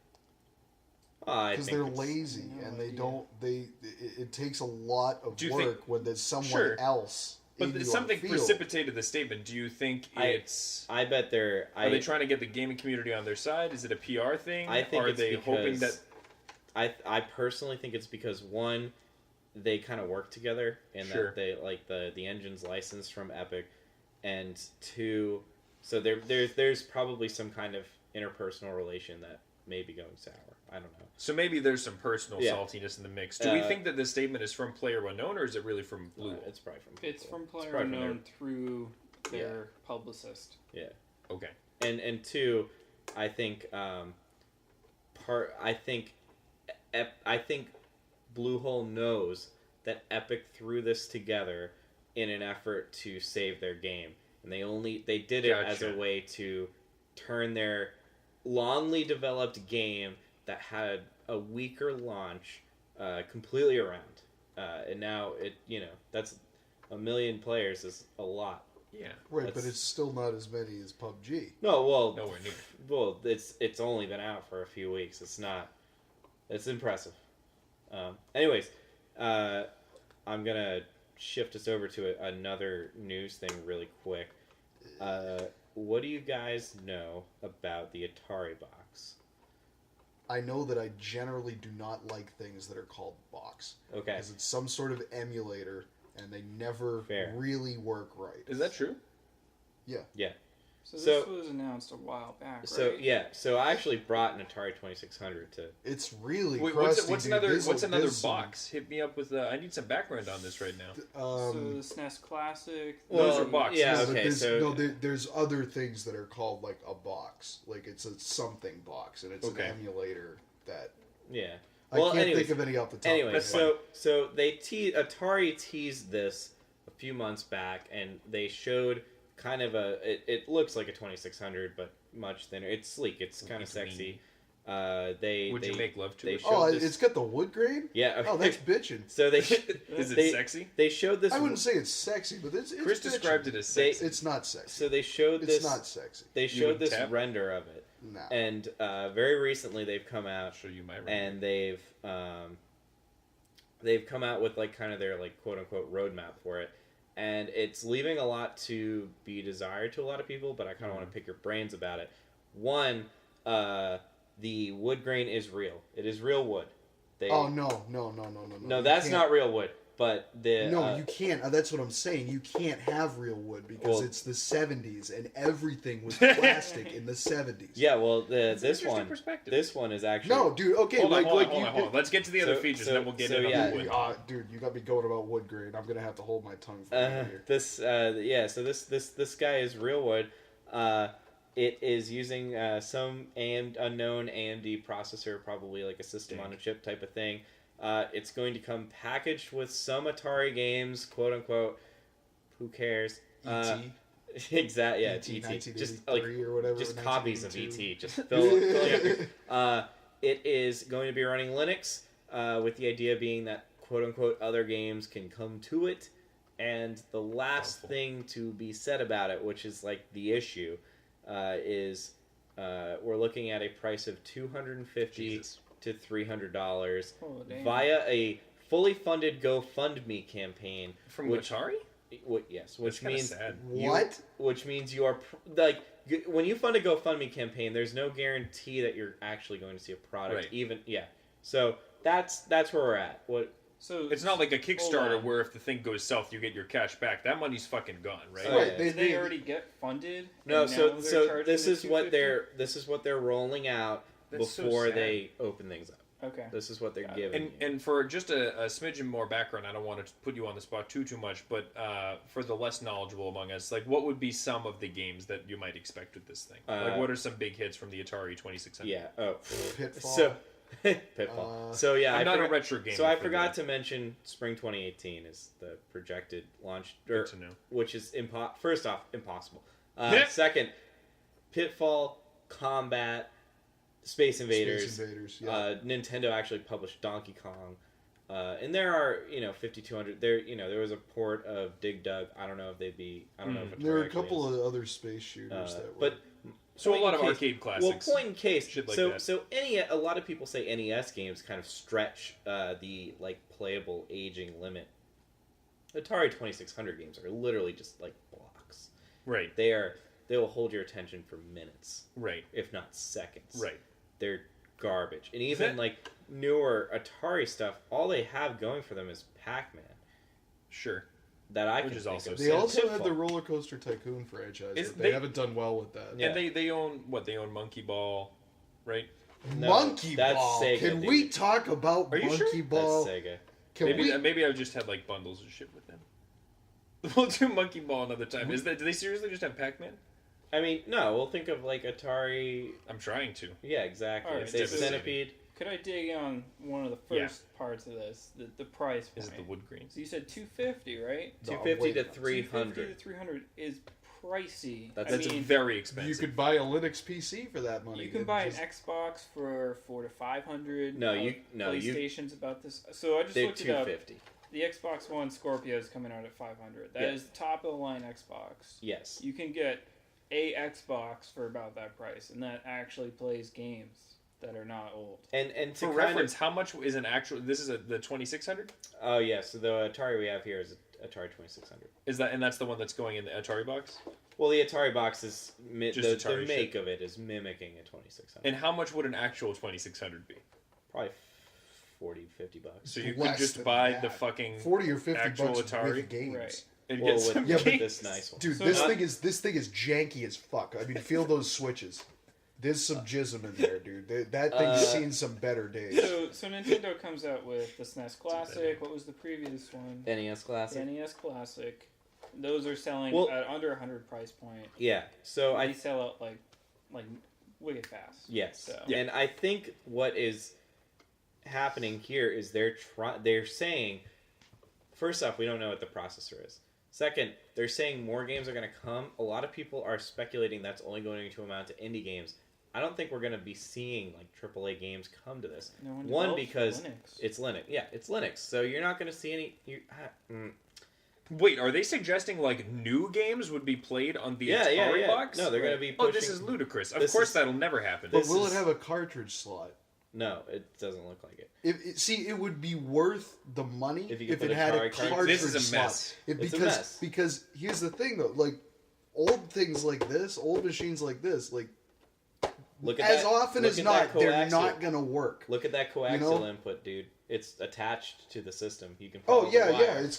Because they're lazy and they don't. It takes a lot of work when there's someone else. But something precipitated the statement. Do you think it's? I bet they're. Are they trying to get the gaming community on their side? Is it a PR thing? I think are they hoping that? I personally think it's because one, they kind of work together and that they like the engine's licensed from Epic, and two, so there's probably some kind of interpersonal relation that may be going sour. I don't know. So maybe there's some personal saltiness in the mix. Do we think that the statement is from PlayerUnknown or is it really from Bluehole? It's probably from. It's from PlayerUnknown through their publicist. Yeah. Okay. And two, I think I think Bluehole knows that Epic threw this together in an effort to save their game, and they did it as a way to turn their longly developed game that had a weaker launch completely around, and now that's 1 million players is a lot. Yeah, right, but it's still not as many as PUBG. No, well, nowhere near. Well, it's only been out for a few weeks. It's not. It's impressive. Anyways, I'm gonna shift us over to another news thing really quick. What do you guys know about the Ataribox? I know that I generally do not like things that are called box. Okay. Because it's some sort of emulator, and they never really work right. Is that true? Yeah. Yeah. So this was announced a while back, right? So I actually brought an Atari 2600 to. It's really crusty, what's another box? Hit me up with. I need some background on this right now. So the SNES Classic. Those are boxes. Yeah. No, Okay. There's other things that are called like a box, like it's a something box, and it's an emulator that. Yeah. I can't think of any off the top. Anyway, so Atari teased this a few months back, and they showed kind of it looks like a 2600, but much thinner. It's sleek. It's kind of sexy. Would you make love to it? It's got the wood grain? Yeah. Oh, that's bitching. So they is it sexy? They showed this. I wouldn't say it's sexy, but it's Chris described it as sexy. It's not sexy. So they showed this. It's not sexy. They showed this render of it. No. And very recently they've come out. I'll show you my render. And they've come out with like kind of their like quote unquote roadmap for it. and it's leaving a lot to be desired to a lot of people, but I kind of want to pick your brains about it. One, the wood grain is real. It is real wood. No, that's not real wood. But you can't. That's what I'm saying. You can't have real wood because it's the 70s and everything was plastic in the 70s. Yeah, well, this one is actually dude. Okay, hold on. Let's get to the other features, and then we'll get into wood. Dude, you got me going about wood grain. I'm gonna have to hold my tongue for a minute here. So this guy is real wood. It is using some unknown AMD processor, probably like a system on a chip type of thing. It's going to come packaged with some Atari games, quote unquote. Who cares? E.T. Exactly. Yeah, E.T. Just like or whatever. just copies of E.T. Just filling it. It is going to be running Linux, with the idea being that quote unquote other games can come to it. And the last thing to be said about it, which is like the issue, is we're looking at a price of $250 to $300 via a fully funded GoFundMe campaign from Atari. Yes, which means what? Which means you are when you fund a GoFundMe campaign, there's no guarantee that you're actually going to see a product. Right. So that's where we're at. So it's not like a Kickstarter where if the thing goes south, you get your cash back. That money's fucking gone, right? Right. Did they already get funded? No. So this is what they're rolling out before they open things up. Okay. This is what they're giving. And for just a smidgen more background, I don't want to put you on the spot too much, but for the less knowledgeable among us, like what would be some of the games that you might expect with this thing? Like what are some big hits from the Atari 2600? Yeah. Pitfall. Pitfall. So yeah, I'm not a retro gamer. So I forgot to mention spring 2018 is the projected launch, which is first off impossible. Second, Pitfall, Combat, Space Invaders. Yeah. Nintendo actually published Donkey Kong, and there are 5200. There was a port of Dig Dug. I don't know if they'd be. I don't know if there are a couple of other space shooters that were. But so a lot of arcade classics. Well, point in case. Shit like so that. so a lot of people say NES games kind of stretch the like playable aging limit. Atari 2600 games are literally just like blocks. Right. They will hold your attention for minutes. Right. If not seconds. Right. They're garbage. And even like newer Atari stuff, all they have going for them is Pac-Man. Sure. That I Which can is think also of. They also had the Roller Coaster Tycoon franchise, but they haven't done well with that. Yeah. And they own They own Monkey Ball, right? No, Monkey that's Ball. Sega, Can dude. we talk about Are you Monkey sure? Ball? That's Sega. Maybe I've just had like bundles of shit with them. We'll do Monkey Ball another time. Do they seriously just have Pac-Man? I mean, no. We'll think of like Atari. I'm trying to. Yeah, exactly. All right, They so- Centipede. Could I dig on one of the first parts of this? The price point. Is it the wood grain? So you said $250, right? 250 to 250 300. to 300 is pricey. That's very expensive. You could buy a Linux PC for that money. You can buy an Xbox for $400 to $500. No, PlayStation's about this. So I just They're looked it up. $250. The Xbox One Scorpio is coming out at $500. That is the top of the line Xbox. Yes. You can get a Xbox for about that price, and that actually plays games that are not old. And to for reference, how much is an actual? This is the 2600. Oh yeah, so the Atari we have here is Atari 2600. Is that, and that's the one that's going in the Atari box? Well, the Atari box is Just the Atari make shit. of it is mimicking a 2600. And how much would an actual 2600 be? Probably $40-50. So you Less could just than buy that. the fucking 40 or 50 actual bucks Atari? with games. Right. and Well, get some yeah, but games. this nice one. Dude, So this not- thing is janky as fuck. I mean, feel those switches. There's some jism in there, dude. That thing's seen some better days. So Nintendo comes out with the SNES Classic. What was the previous one? NES Classic. The NES Classic. Those are selling Well- at under 100 price point. Yeah. So They I sell out like wicked fast. yes, So. and I think what is happening here is they're saying, first off, we don't know what the processor is. Second, they're saying more games are going to come. A lot of people are speculating that's only going to amount to indie games. I don't think we're going to be seeing like AAA games come to this. No one One, develops for because Linux. it's Linux. Yeah, it's Linux. So you're not going to see any. Wait, are they suggesting like new games would be played on the Yeah, Atari yeah. box? No, they're going to be Oh, pushing. this is ludicrous. Of This course, is- that'll never happen. But this will is- it have a cartridge slot? No, it doesn't look like it. It would be worth the money If you if could it put had a Atari cartridge. cartridge This is a slot. mess. It's a mess. Because here's the thing though, like old things like this, old machines like this, like Look at as that, often look as at not, that they're coaxial- not gonna work. Look at that coaxial You know? input, dude. It's attached to the system. You can. Oh follow yeah, the wire. yeah. It's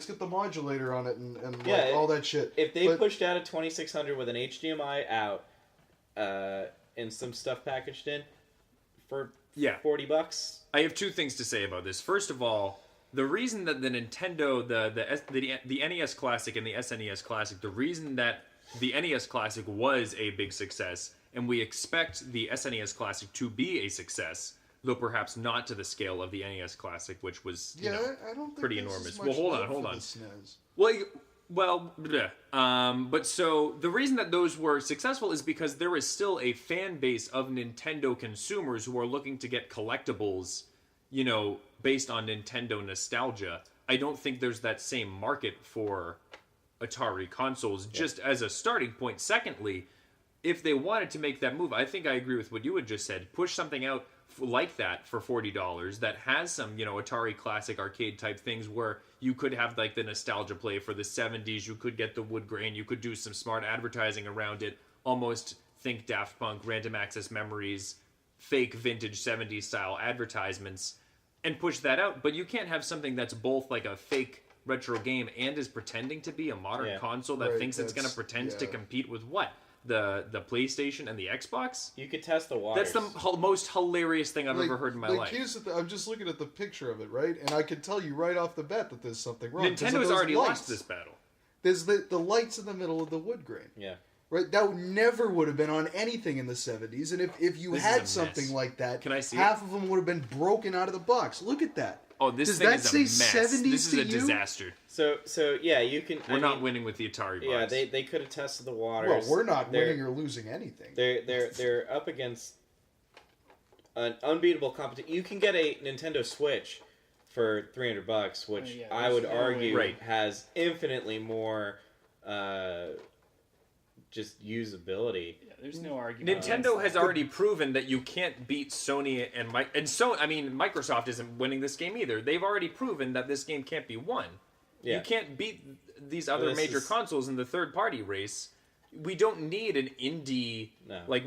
got the modulator on it and Yeah, like all that shit. If they But- pushed out a 2600 with an HDMI out, and some stuff packaged in, for Yeah. $40. I have two things to say about this. First of all, the reason that the Nintendo, the NES Classic and the SNES Classic, the reason that the NES Classic was a big success, and we expect the SNES Classic to be a success, though perhaps not to the scale of the NES Classic, which was I don't think pretty there's as enormous. much Well, hold love on, hold for on. the SNES. But so the reason that those were successful is because there is still a fan base of Nintendo consumers who are looking to get collectibles, based on Nintendo nostalgia. I don't think there's that same market for Atari consoles, just as a starting point. Secondly, if they wanted to make that move, I think I agree with what you had just said. Push something out like that for $40 that has some, Atari classic arcade type things where you could have like the nostalgia play for the 70s. You could get the wood grain. You could do some smart advertising around it. Almost think Daft Punk, Random Access Memories, fake vintage 70s style advertisements and push that out. But you can't have something that's both like a fake retro game and is pretending to be a modern console that Right, thinks it's going to that's- pretend to yeah. compete with what? The PlayStation and the Xbox? You could test the waters. That's the most hilarious thing I've ever heard in my life. Here's the I'm just looking at the picture of it, right? And I can tell you right off the bat that there's something wrong. 'cause of Nintendo's those already lights. lost this battle. There's the lights in the middle of the wood grain. Yeah. Right? That never would have been on anything in the 70s. And if you This is a had mess. something like that, Can I see half of them would have been broken out of the box. Look at that. Oh, this Does thing that is a say mess. 70s This is to a you? disaster. So yeah, you can. We're not winning with the Atari box. Yeah, they could have tested the waters. Well, we're not They're- winning or losing anything. They're up against an unbeatable competition. You can get a Nintendo Switch for $300, which yeah, I would there's no argue way. Right. has infinitely more just usability. Yeah, there's no argument. Nintendo has already proven that you can't beat Sony and Microsoft isn't winning this game either. They've already proven that this game can't be won. Yeah. You can't beat these other this major is- consoles in the third party race. We don't need an indie. No. Like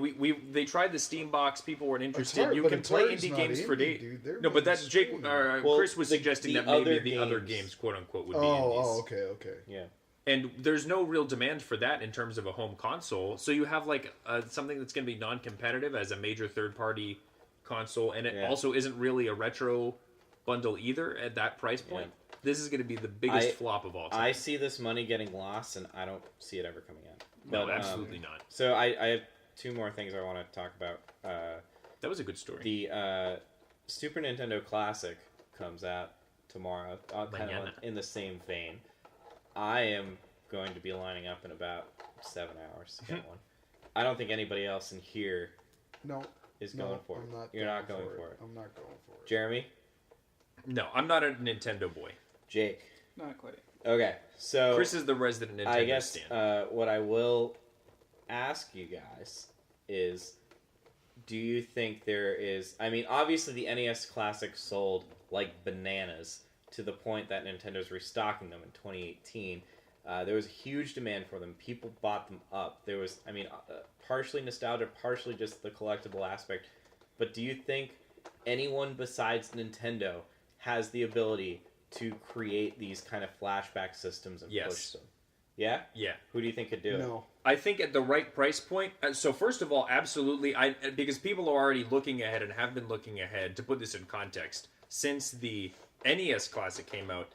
they tried the Steam box. People weren't interested. You but can play Atari's indie not games for indie, days. dude. They're No, but that's Jake. mainstream. Well, Chris was suggesting the that maybe other the other games- games, quote unquote, would be Oh, indies. okay. Yeah. And there's no real demand for that in terms of a home console. So you have like something that's going to be non-competitive as a major third-party console, and it Yeah. also isn't really a retro bundle either at that price point. This is going to be the biggest flop of all time. I see this money getting lost, and I don't see it ever coming out. No, But, absolutely not. So I have two more things I want to talk about. That was a good story. The Super Nintendo Classic comes out tomorrow, kind Mañana. of in the same vein. I am going to be lining up in about 7 hours to get one. I don't think anybody else in here No. is No, going for I'm it. not You're not going for for it. I'm not going for it. Jeremy? No, I'm not a Nintendo boy. Jake? Not quite. Okay, so Chris is the resident Nintendo I guess stan. what I will ask you guys is, do you think there is... I mean, obviously the NES Classic sold like bananas to the point that Nintendo's restocking them in 2018. There was a huge demand for them. People bought them up. There was, partially nostalgia, partially just the collectible aspect. But do you think anyone besides Nintendo has the ability to create these kind of flashback systems and Yes. push them? Yeah? Yeah. Who do you think could do it? No. I think at the right price point. So first of all, absolutely, because people are already looking ahead and have been looking ahead. To put this in context, since the NES Classic came out,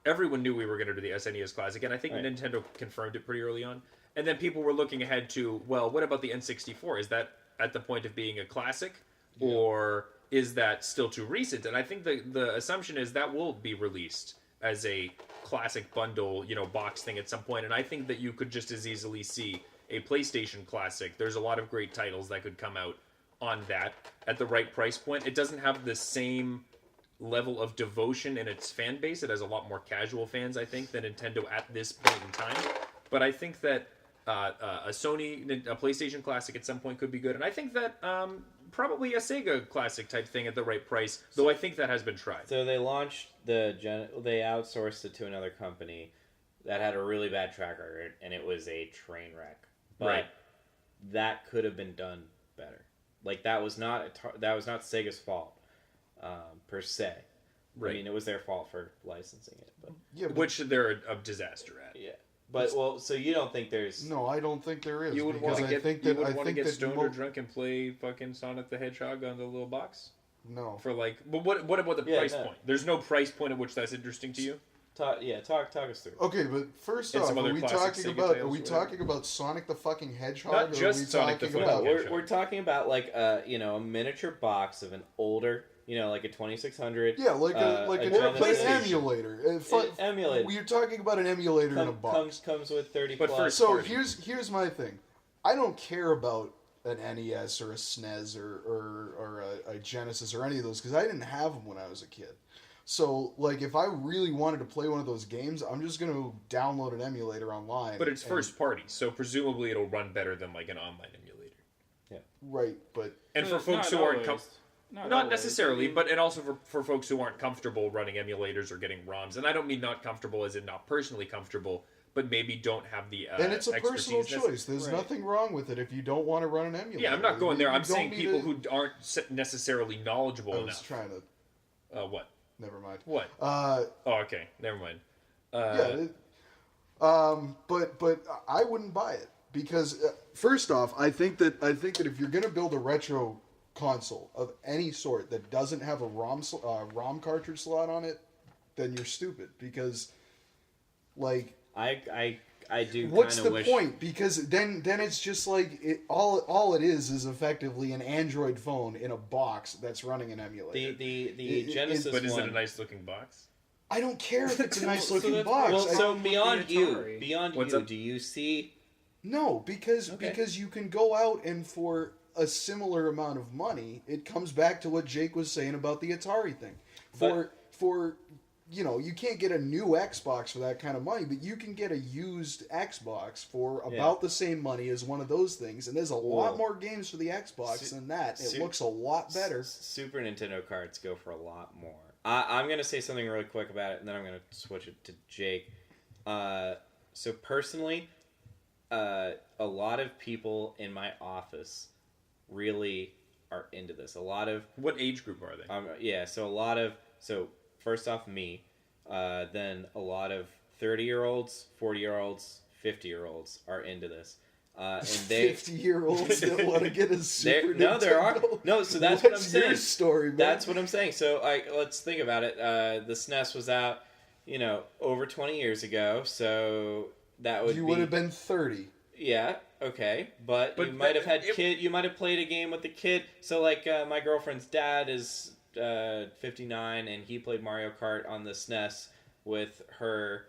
everyone knew we were going to do the SNES Classic, and I think Right. Nintendo confirmed it pretty early on. And then people were looking ahead to, well, what about the N64? Is that at the point of being a classic, or is that still too recent? And I think the assumption is that will be released as a classic bundle, box thing at some point. And I think that you could just as easily see a PlayStation Classic. There's a lot of great titles that could come out on that at the right price point. It doesn't have the same level of devotion in its fan base. It has a lot more casual fans, I think, than Nintendo at this point in time. But I think that a PlayStation Classic at some point could be good. And I think that probably a Sega Classic type thing at the right price. Though I think that has been tried. So they launched they outsourced it to another company that had a really bad track record, and it was a train wreck. But Right. that could have been done better. Like that was not Sega's fault per se. Right. I mean, it was their fault for licensing it, but Yeah, but Which they're a disaster at. yeah. But so you don't think there's no, I don't think there is. You would want because to I think get, that I think that stoned or drunk and play fucking Sonic the Hedgehog on the little box no. for like. But what about the price point? There's no price point at which that's interesting to you. talk us through. Okay, but first And off, some other are we classic talking Sega about titles, whatever. talking about Sonic the fucking Hedgehog? Not or just are we Sonic the talking fucking about Hedgehog. We're talking about like a miniature box of an older, like a 2600. Yeah, like a Genesis. emulator. Emulator. You're talking about an emulator in a box. Comes with 30 But plus. So party. here's my thing. I don't care about an NES or a SNES or a Genesis or any of those because I didn't have them when I was a kid. So like if I really wanted to play one of those games, I'm just gonna download an emulator online. But it's first party, so presumably it'll run better than like an online emulator. right, but And for folks who aren't not necessarily, but and also for folks who aren't comfortable running emulators or getting ROMs, and I don't mean not comfortable as in not personally comfortable, but maybe don't have the and it's a personal expertise choice. There's Right. nothing wrong with it if you don't want to run an emulator. Yeah, I'm not going there. You I'm don't saying need people to- who aren't necessarily knowledgeable I was enough. trying to. What? Never mind. What? Uh, Oh, okay. Never mind. but I wouldn't buy it because first off, I think that if you're gonna build a retro console of any sort that doesn't have a ROM cartridge slot on it, then you're stupid because, like, I do. what's kinda the wish, point? Because then it's just like all it is effectively an Android phone in a box that's running an emulator. The Genesis But is one. it a nice looking box? I don't care if it's a nice looking that's box. Well, I- so with beyond the you, Atari. What's up? do you see? No, because Okay. you can go out and for a similar amount of money, it comes back to what Jake was saying about the Atari thing. For you can't get a new Xbox for that kind of money, but you can get a used Xbox for about the same money as one of those things, and there's a lot more games for the Xbox than that. It looks a lot better. Super Nintendo cards go for a lot more. I'm going to say something really quick about it, and then I'm going to switch it to Jake. So personally, a lot of people in my office really are into this. A lot of What age group are they? So first off, me, then a lot of 30-year-olds, 40-year-olds, 50-year-olds are into this. And they 50-year-olds that want to get a Super no, Nintendo. there are no. So that's what I'm What's your saying. story, man? That's what I'm saying. So let's think about it. The SNES was out, over 20 years ago. So that would you be, would have been 30. Yeah, okay, but you might have had You might have played a game with the kid. So like my girlfriend's dad is 59, and he played Mario Kart on the SNES with her.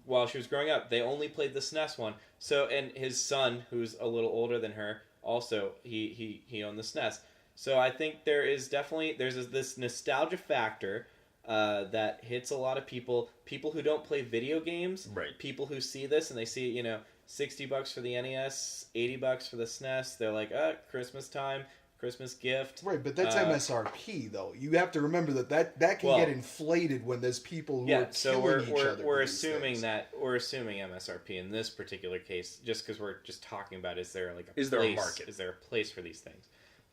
While she was growing up, they only played the SNES one. So, and his son, who's a little older than her, also he owned the SNES. So I think there's this nostalgia factor that hits a lot of people who don't play video games, Right. People who see this and they see, $60 for the NES, $80 for the SNES. They're like, Christmas time, Christmas gift. Right, but that's MSRP though. You have to remember that can get inflated when there's people who are killing each other. We're for these assuming things. we're assuming MSRP in this particular case, just because we're just talking about is there a Is there a market? Is there a place for these things?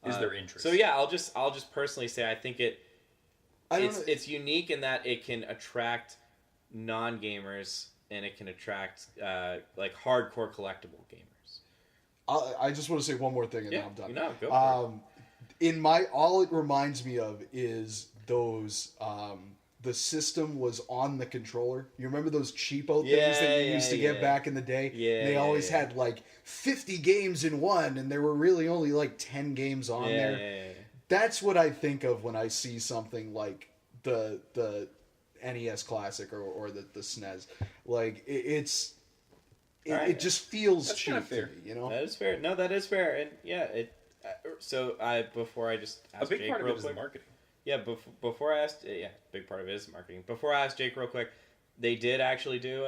Is there interest? So yeah, I'll just personally say I think I don't know. it's unique in that it can attract non-gamers and it can attract like hardcore collectible gamers. I just want to say one more thing and then I'm done. No, go for it. All it reminds me of is those the system was on the controller. You remember those cheapo things that you used to get back in the day? Yeah. They always had like 50 games in one, and there were really only like 10 games on there. Yeah. That's what I think of when I see something like the NES Classic or the SNES. Like it just feels That's cheap kinda fair. to me, you know? That is fair. No, that is fair, and yeah, before I just ask a big Jake part of real it is the quick. marketing. Yeah, before I asked, big part of it is marketing. Before I asked Jake real quick, they did actually do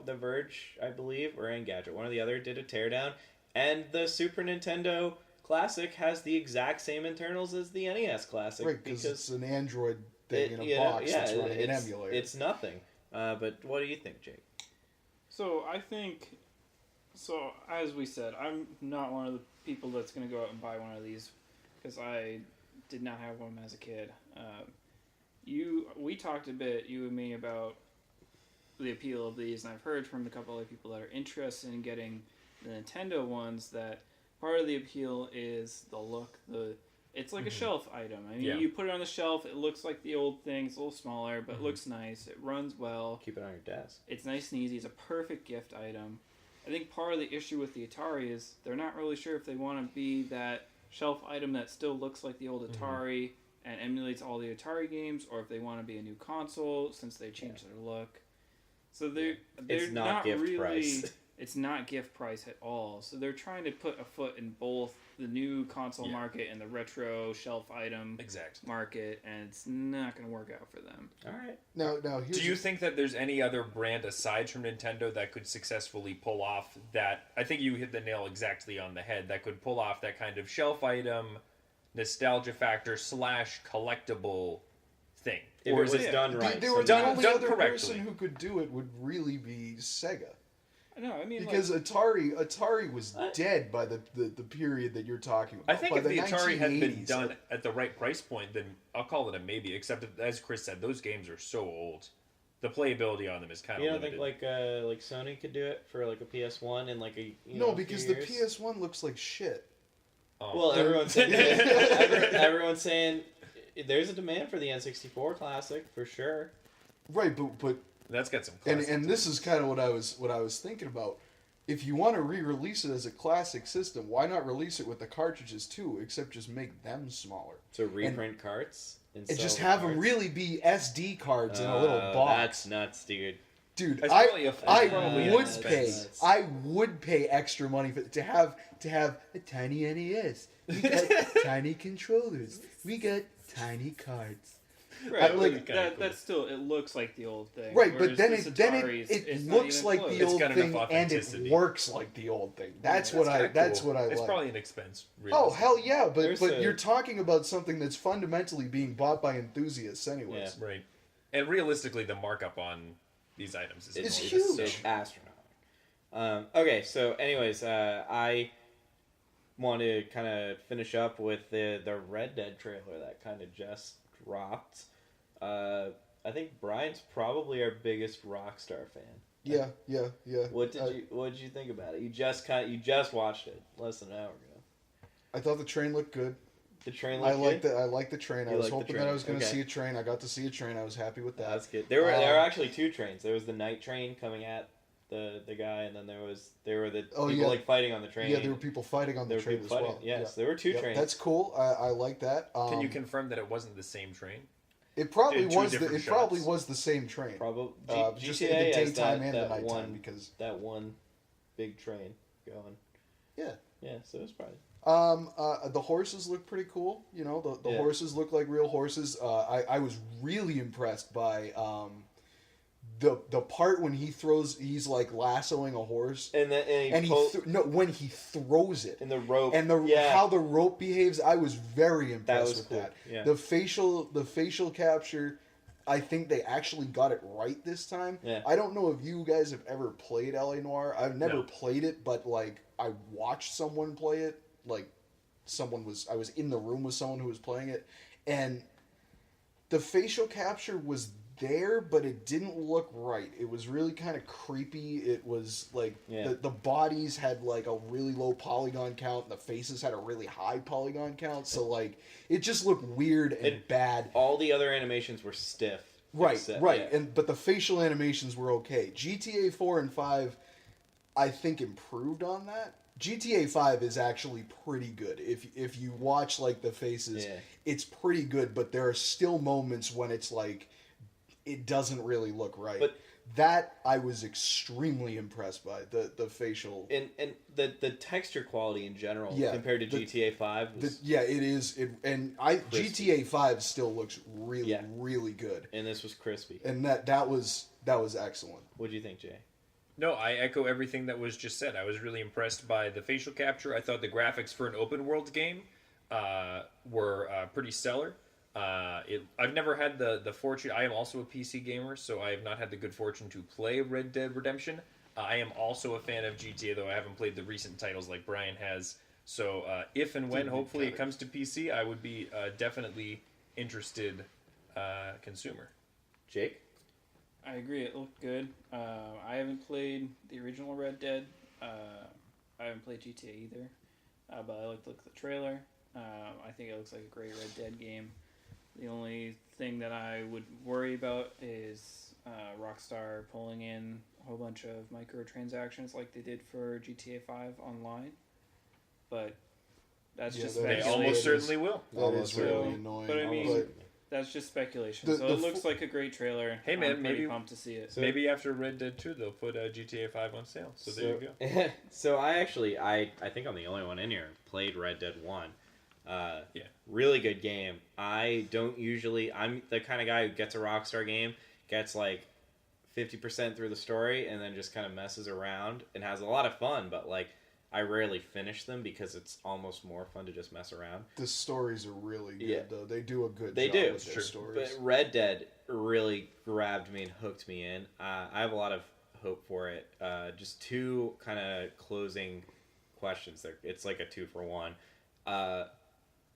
The Verge, I believe, or Engadget, one or the other, did a teardown, and the Super Nintendo Classic has the exact same internals as the NES Classic. Right, because it's an Android thing in a box that's running an emulator. It's nothing. But what do you think, Jake? So I think, as we said, I'm not one of the people that's going to go out and buy one of these because I did not have one as a kid. We talked a bit, you and me, about the appeal of these, and I've heard from a couple other people that are interested in getting the Nintendo ones that part of the appeal is the look. It's like a shelf item. I mean, you put it on the shelf, it looks like the old thing. It's a little smaller, but it looks nice. It runs well. Keep it on your desk. It's nice and easy. It's a perfect gift item. I think part of the issue with the Atari is they're not really sure if they want to be that shelf item that still looks like the old Atari and emulates all the Atari games, or if they want to be a new console since they changed their look. So they're not gift really price. It's not gift price at all. So they're trying to put a foot in both the new console market and the retro shelf item market, and it's not going to work out for them. All right. Now, do you think that there's any other brand aside from Nintendo that could successfully pull off that? I think you hit the nail exactly on the head. That could pull off that kind of shelf item, nostalgia factor / collectible thing. If it was done right. The only other person who could do it would really be Sega. No, I mean, because Atari was dead by the period that you're talking about. I think if the Atari had been done at the right price point, then I'll call it a maybe. Except that, as Chris said, those games are so old. The playability on them is kind of limited. You don't think like Sony could do it for like a PS1 and like a because the PS1 looks like shit. Well, everyone's saying there's a demand for the N64 Classic for sure. Right, but that's got some and this is kind of what I was thinking about. If you want to re-release it as a classic system, why not release it with the cartridges too? Except just make them smaller. So reprint carts and just have them really be SD cards in a little box. That's nuts, dude. Dude, I would pay extra money to have a tiny NES. We got tiny controllers. We got tiny cards. Right, that's still, it looks like the old thing. Right, but then it looks like the old thing and it works like the old thing. That's what I like. It's probably an expense. Oh, hell yeah, but you're talking about something that's fundamentally being bought by enthusiasts anyways. Yeah. Right. And realistically, the markup on these items is huge. It's astronomical. Okay, so anyways, I want to kind of finish up with the Red Dead trailer that kind of just dropped. I think Brian's probably our biggest Rockstar fan. Yeah. What did you think about it? You just watched it less than an hour ago. I thought the train looked good. The train looked good? I liked the train. I was hoping that I was going to see a train. I got to see a train. I was happy with that. That's good. There were actually two trains. There was the night train coming at the guy, and then there were the people like fighting on the train. Yeah, there were people fighting on the train as well. Yes, there were two trains. That's cool. I like that. Can you confirm that it wasn't the same train? It probably was. It probably was the same train. Probably just in the daytime and the nighttime because that one big train going. Yeah. Yeah. So it was probably. The horses look pretty cool. You know, the horses look like real horses. I was really impressed by the part when he's like lassoing a horse, when he throws it, and the rope, and how the rope behaves. I was very impressed with that. Yeah. The facial capture, I think they actually got it right this time. Yeah. I don't know if you guys have ever played LA Noire. I've never played it, but like I watched someone play it. Like I was in the room with someone who was playing it, and the facial capture was there, but it didn't look right. It was really kind of creepy. It was like the bodies had like a really low polygon count, and the faces had a really high polygon count. So like it just looked weird and bad. All the other animations were stiff. Right. But the facial animations were okay. GTA 4 and 5, I think, improved on that. GTA 5 is actually pretty good. If you watch like the faces, it's pretty good, but there are still moments when it's like it doesn't really look right. But that I was extremely impressed by the facial and the texture quality in general compared to GTA 5 was it is crispy. GTA 5 still looks really really good. And this was crispy. And that was excellent. What do you think, Jay? No, I echo everything that was just said. I was really impressed by the facial capture. I thought the graphics for an open world game were pretty stellar. I've never had the fortune. I am also a PC gamer, so I have not had the good fortune to play Red Dead Redemption. I am also a fan of GTA, though I haven't played the recent titles like Brian has. So if and when, hopefully, it comes to PC, I would be definitely interested consumer. Jake? I agree. It looked good. I haven't played the original Red Dead. I haven't played GTA either. But I looked at the trailer. I think it looks like a great Red Dead game. The only thing that I would worry about is Rockstar pulling in a whole bunch of microtransactions like they did for GTA 5 online. But that's just They speculation. almost certainly will. That is really annoying. But I mean, that's just speculation. So it looks like a great trailer. Hey man, I'm pretty maybe pumped to see it. So maybe after Red Dead 2, they'll put GTA 5 on sale. So there you go. So I think I'm the only one in here who played Red Dead 1. Yeah. Really good game. I'm the kind of guy who gets a Rockstar game, gets like 50% through the story, and then just kind of messes around and has a lot of fun, but like I rarely finish them because it's almost more fun to just mess around. The stories are really good, Yeah. though. They do a good They job do. with their Sure. stories. But Red Dead really grabbed me and hooked me in. I have a lot of hope for it. Just two kind of closing questions there. It's like a 2-for-1.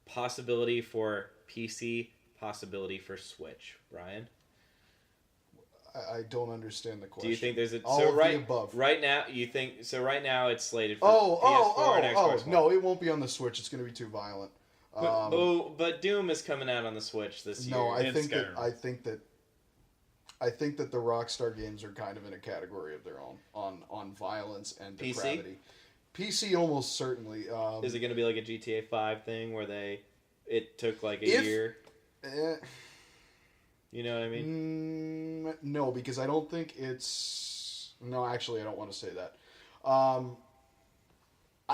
Possibility for PC, possibility for Switch. Brian? I don't understand the question. Do you think there's a All so of right the above. right now you think so right now it's slated for PS4 and Xbox One. No, it won't be on the Switch. It's going to be too violent. But Doom is coming out on the Switch this year. No, I And think Skyrim. that the Rockstar games are kind of in a category of their own on violence and PC? depravity. PC almost certainly. Is it going to be like a GTA 5 thing where it took like a year? You know what I mean? No, because I don't think it's. No, actually, I don't want to say that. I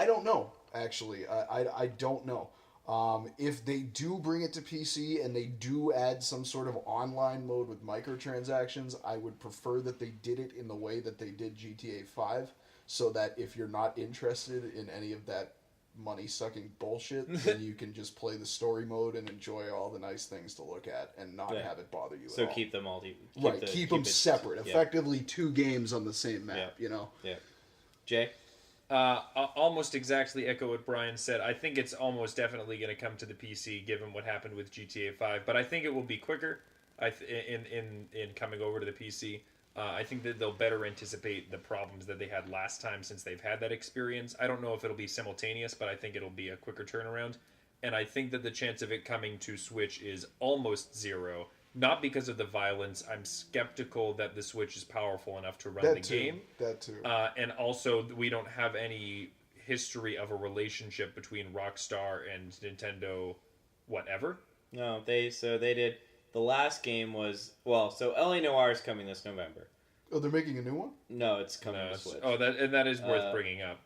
don't know. Actually, I don't know. If they do bring it to PC and they do add some sort of online mode with microtransactions, I would prefer that they did it in the way that they did GTA 5, so that if you're not interested in any of that money-sucking bullshit, then you can just play the story mode and enjoy all the nice things to look at and not have it bother you at all. So keep them all... Keep them separate. Yeah. Effectively two games on the same map, you know? Yeah. Jay? Almost exactly echo what Brian said. I think it's almost definitely going to come to the PC, given what happened with GTA 5. But I think it will be quicker. In coming over to the PC. I think that they'll better anticipate the problems that they had last time since they've had that experience. I don't know if it'll be simultaneous, but I think it'll be a quicker turnaround. And I think that the chance of it coming to Switch is almost zero. Not because of the violence. I'm skeptical that the Switch is powerful enough to run game. That too. And also, we don't have any history of a relationship between Rockstar and Nintendo, whatever. No, they did... The last game was... Well, so L.A. Noire is coming this November. Oh, they're making a new one? No, it's coming to Switch. Oh, that is worth bringing up.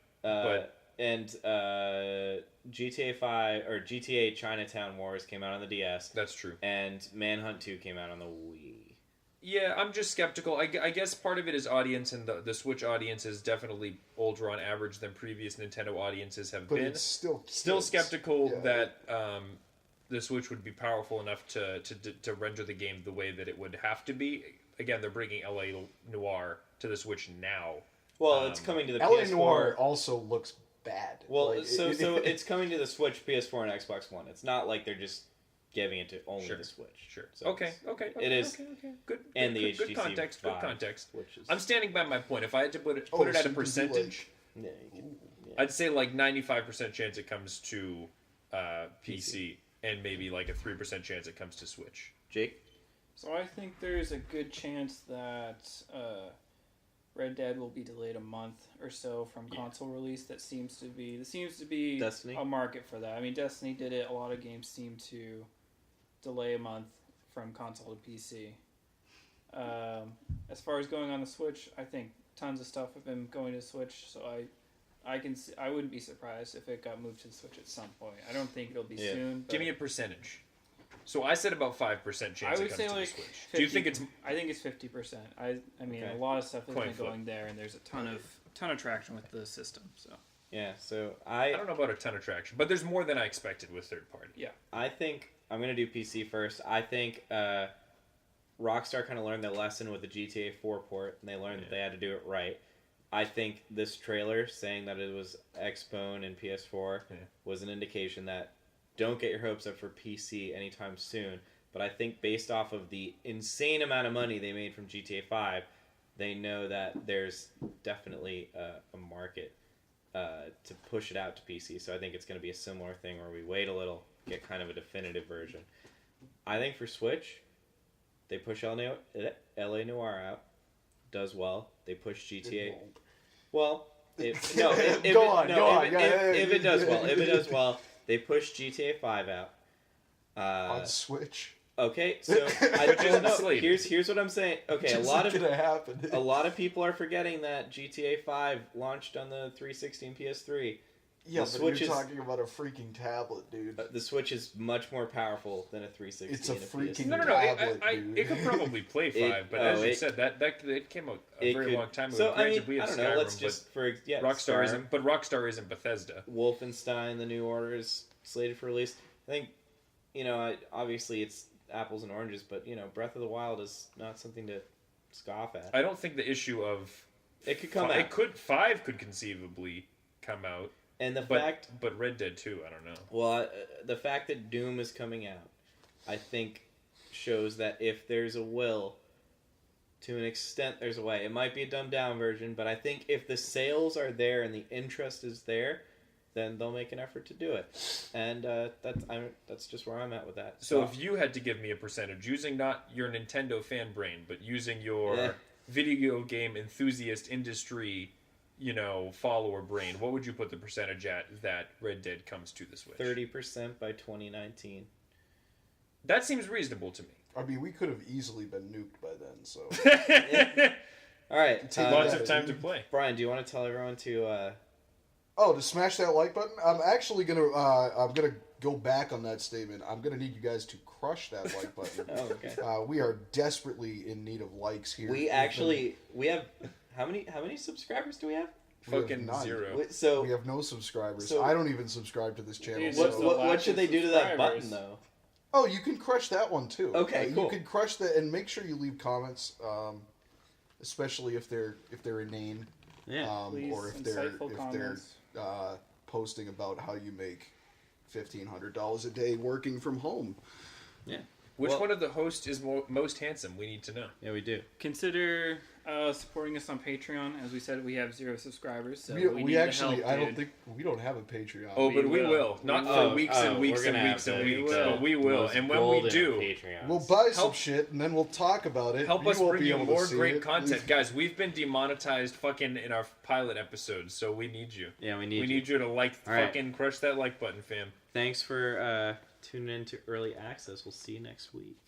GTA 5 or GTA Chinatown Wars came out on the DS. That's true. And Manhunt 2 came out on the Wii. Yeah, I'm just skeptical. I guess part of it is audience, and the Switch audience is definitely older on average than previous Nintendo audiences have been. It's still skeptical that the Switch would be powerful enough to render the game the way that it would have to be. Again, they're bringing LA Noire to the Switch now. Well, it's coming to the LA PS4. Noire also looks bad. Well, so it's coming to the Switch, PS4, and Xbox One. It's not like they're just giving it to only the Switch. Sure. So Okay. It is. Okay. Good. And the good HTC context. Good Vive, context. which is... I'm standing by my point. If I had to put it Oh, at so a you can do, percentage, Yeah, you can, I'd say like 95% chance it comes to PC, and maybe like a 3% chance it comes to Switch. Jake? So I think there's a good chance that Red Dead will be delayed a month or so from console release. There seems to be Destiny? a market for that. I mean, Destiny did it. A lot of games seem to delay a month from console to PC. As far as going on the Switch, I think tons of stuff have been going to Switch, so I wouldn't be surprised if it got moved to the Switch at some point. I don't think it'll be soon. But Give me a percentage. So I said about 5% chance I would it comes say to like the Switch. 50, Do you think it's... I think it's 50%. I mean, Okay. a lot of stuff has Coin been flip. going there, and there's a ton of traction with the system. So Yeah, so I don't know about a ton of traction, but there's more than I expected with third party. I think I'm gonna do PC first. I think Rockstar kind of learned their lesson with the GTA 4 port, and they learned that they had to do it right. I think this trailer saying that it was Xbone and PS4 was an indication that don't get your hopes up for PC anytime soon. But I think based off of the insane amount of money they made from GTA 5, they know that there's definitely a market to push it out to PC. So I think it's going to be a similar thing where we wait a little, get kind of a definitive version. I think for Switch, they push LA Noire out, does well. They push GTA. Well, if it does well, they push GTA 5 out on Switch. Okay, so here's what I'm saying. Okay, a lot of people are forgetting that GTA 5 launched on the 360 and PS3. Yeah, but you're talking about a freaking tablet, dude. The Switch is much more powerful than a 360. It's a freaking tablet, dude. It could probably play 5, but as you said, that it came out a very long time ago. So Granted, we have I don't know. Let's just Rockstar isn't, but Rockstar isn't Bethesda. Wolfenstein: The New Order is slated for release. I think, obviously it's apples and oranges, but Breath of the Wild is not something to scoff at. I don't think the issue of it could come out. 5 could conceivably come out. And but Red Dead 2, I don't know. Well, the fact that Doom is coming out, I think, shows that if there's a will, to an extent, there's a way. It might be a dumbed down version, but I think if the sales are there and the interest is there, then they'll make an effort to do it. And that's just where I'm at with that. So if you had to give me a percentage, using not your Nintendo fan brain, but using your video game enthusiast industry, follower brain, what would you put the percentage at that Red Dead comes to the Switch? 30% by 2019. That seems reasonable to me. I mean, we could have easily been nuked by then, so... All right. Lots of time to play. Brian, do you want to tell everyone to... to smash that like button? I'm actually gonna go back on that statement. I'm gonna need you guys to crush that like button. Okay. We are desperately in need of likes here. We have... How many subscribers do we have? Fucking 0. So we have no subscribers. So I don't even subscribe to this channel. What should they do to that button, though? Oh, you can crush that one too. Okay, cool. You can crush that, and make sure you leave comments, especially if they're inane, or if they're posting about how you make $1,500 a day working from home. Yeah. Which one of the hosts is most handsome? We need to know. Yeah, we do. Consider supporting us on Patreon. As we said, we have 0 subscribers, so we actually, help, I don't think we don't have a Patreon. Oh, but we will. Not for weeks and weeks and weeks and weeks, but we will. And when we do, we'll buy some shit and then we'll talk about it. Help us bring you more great content, guys. We've been demonetized fucking in our pilot episodes, so we need you. Yeah, we need you to fucking crush that like button, fam. Thanks for tuning in to Early Access. We'll see you next week.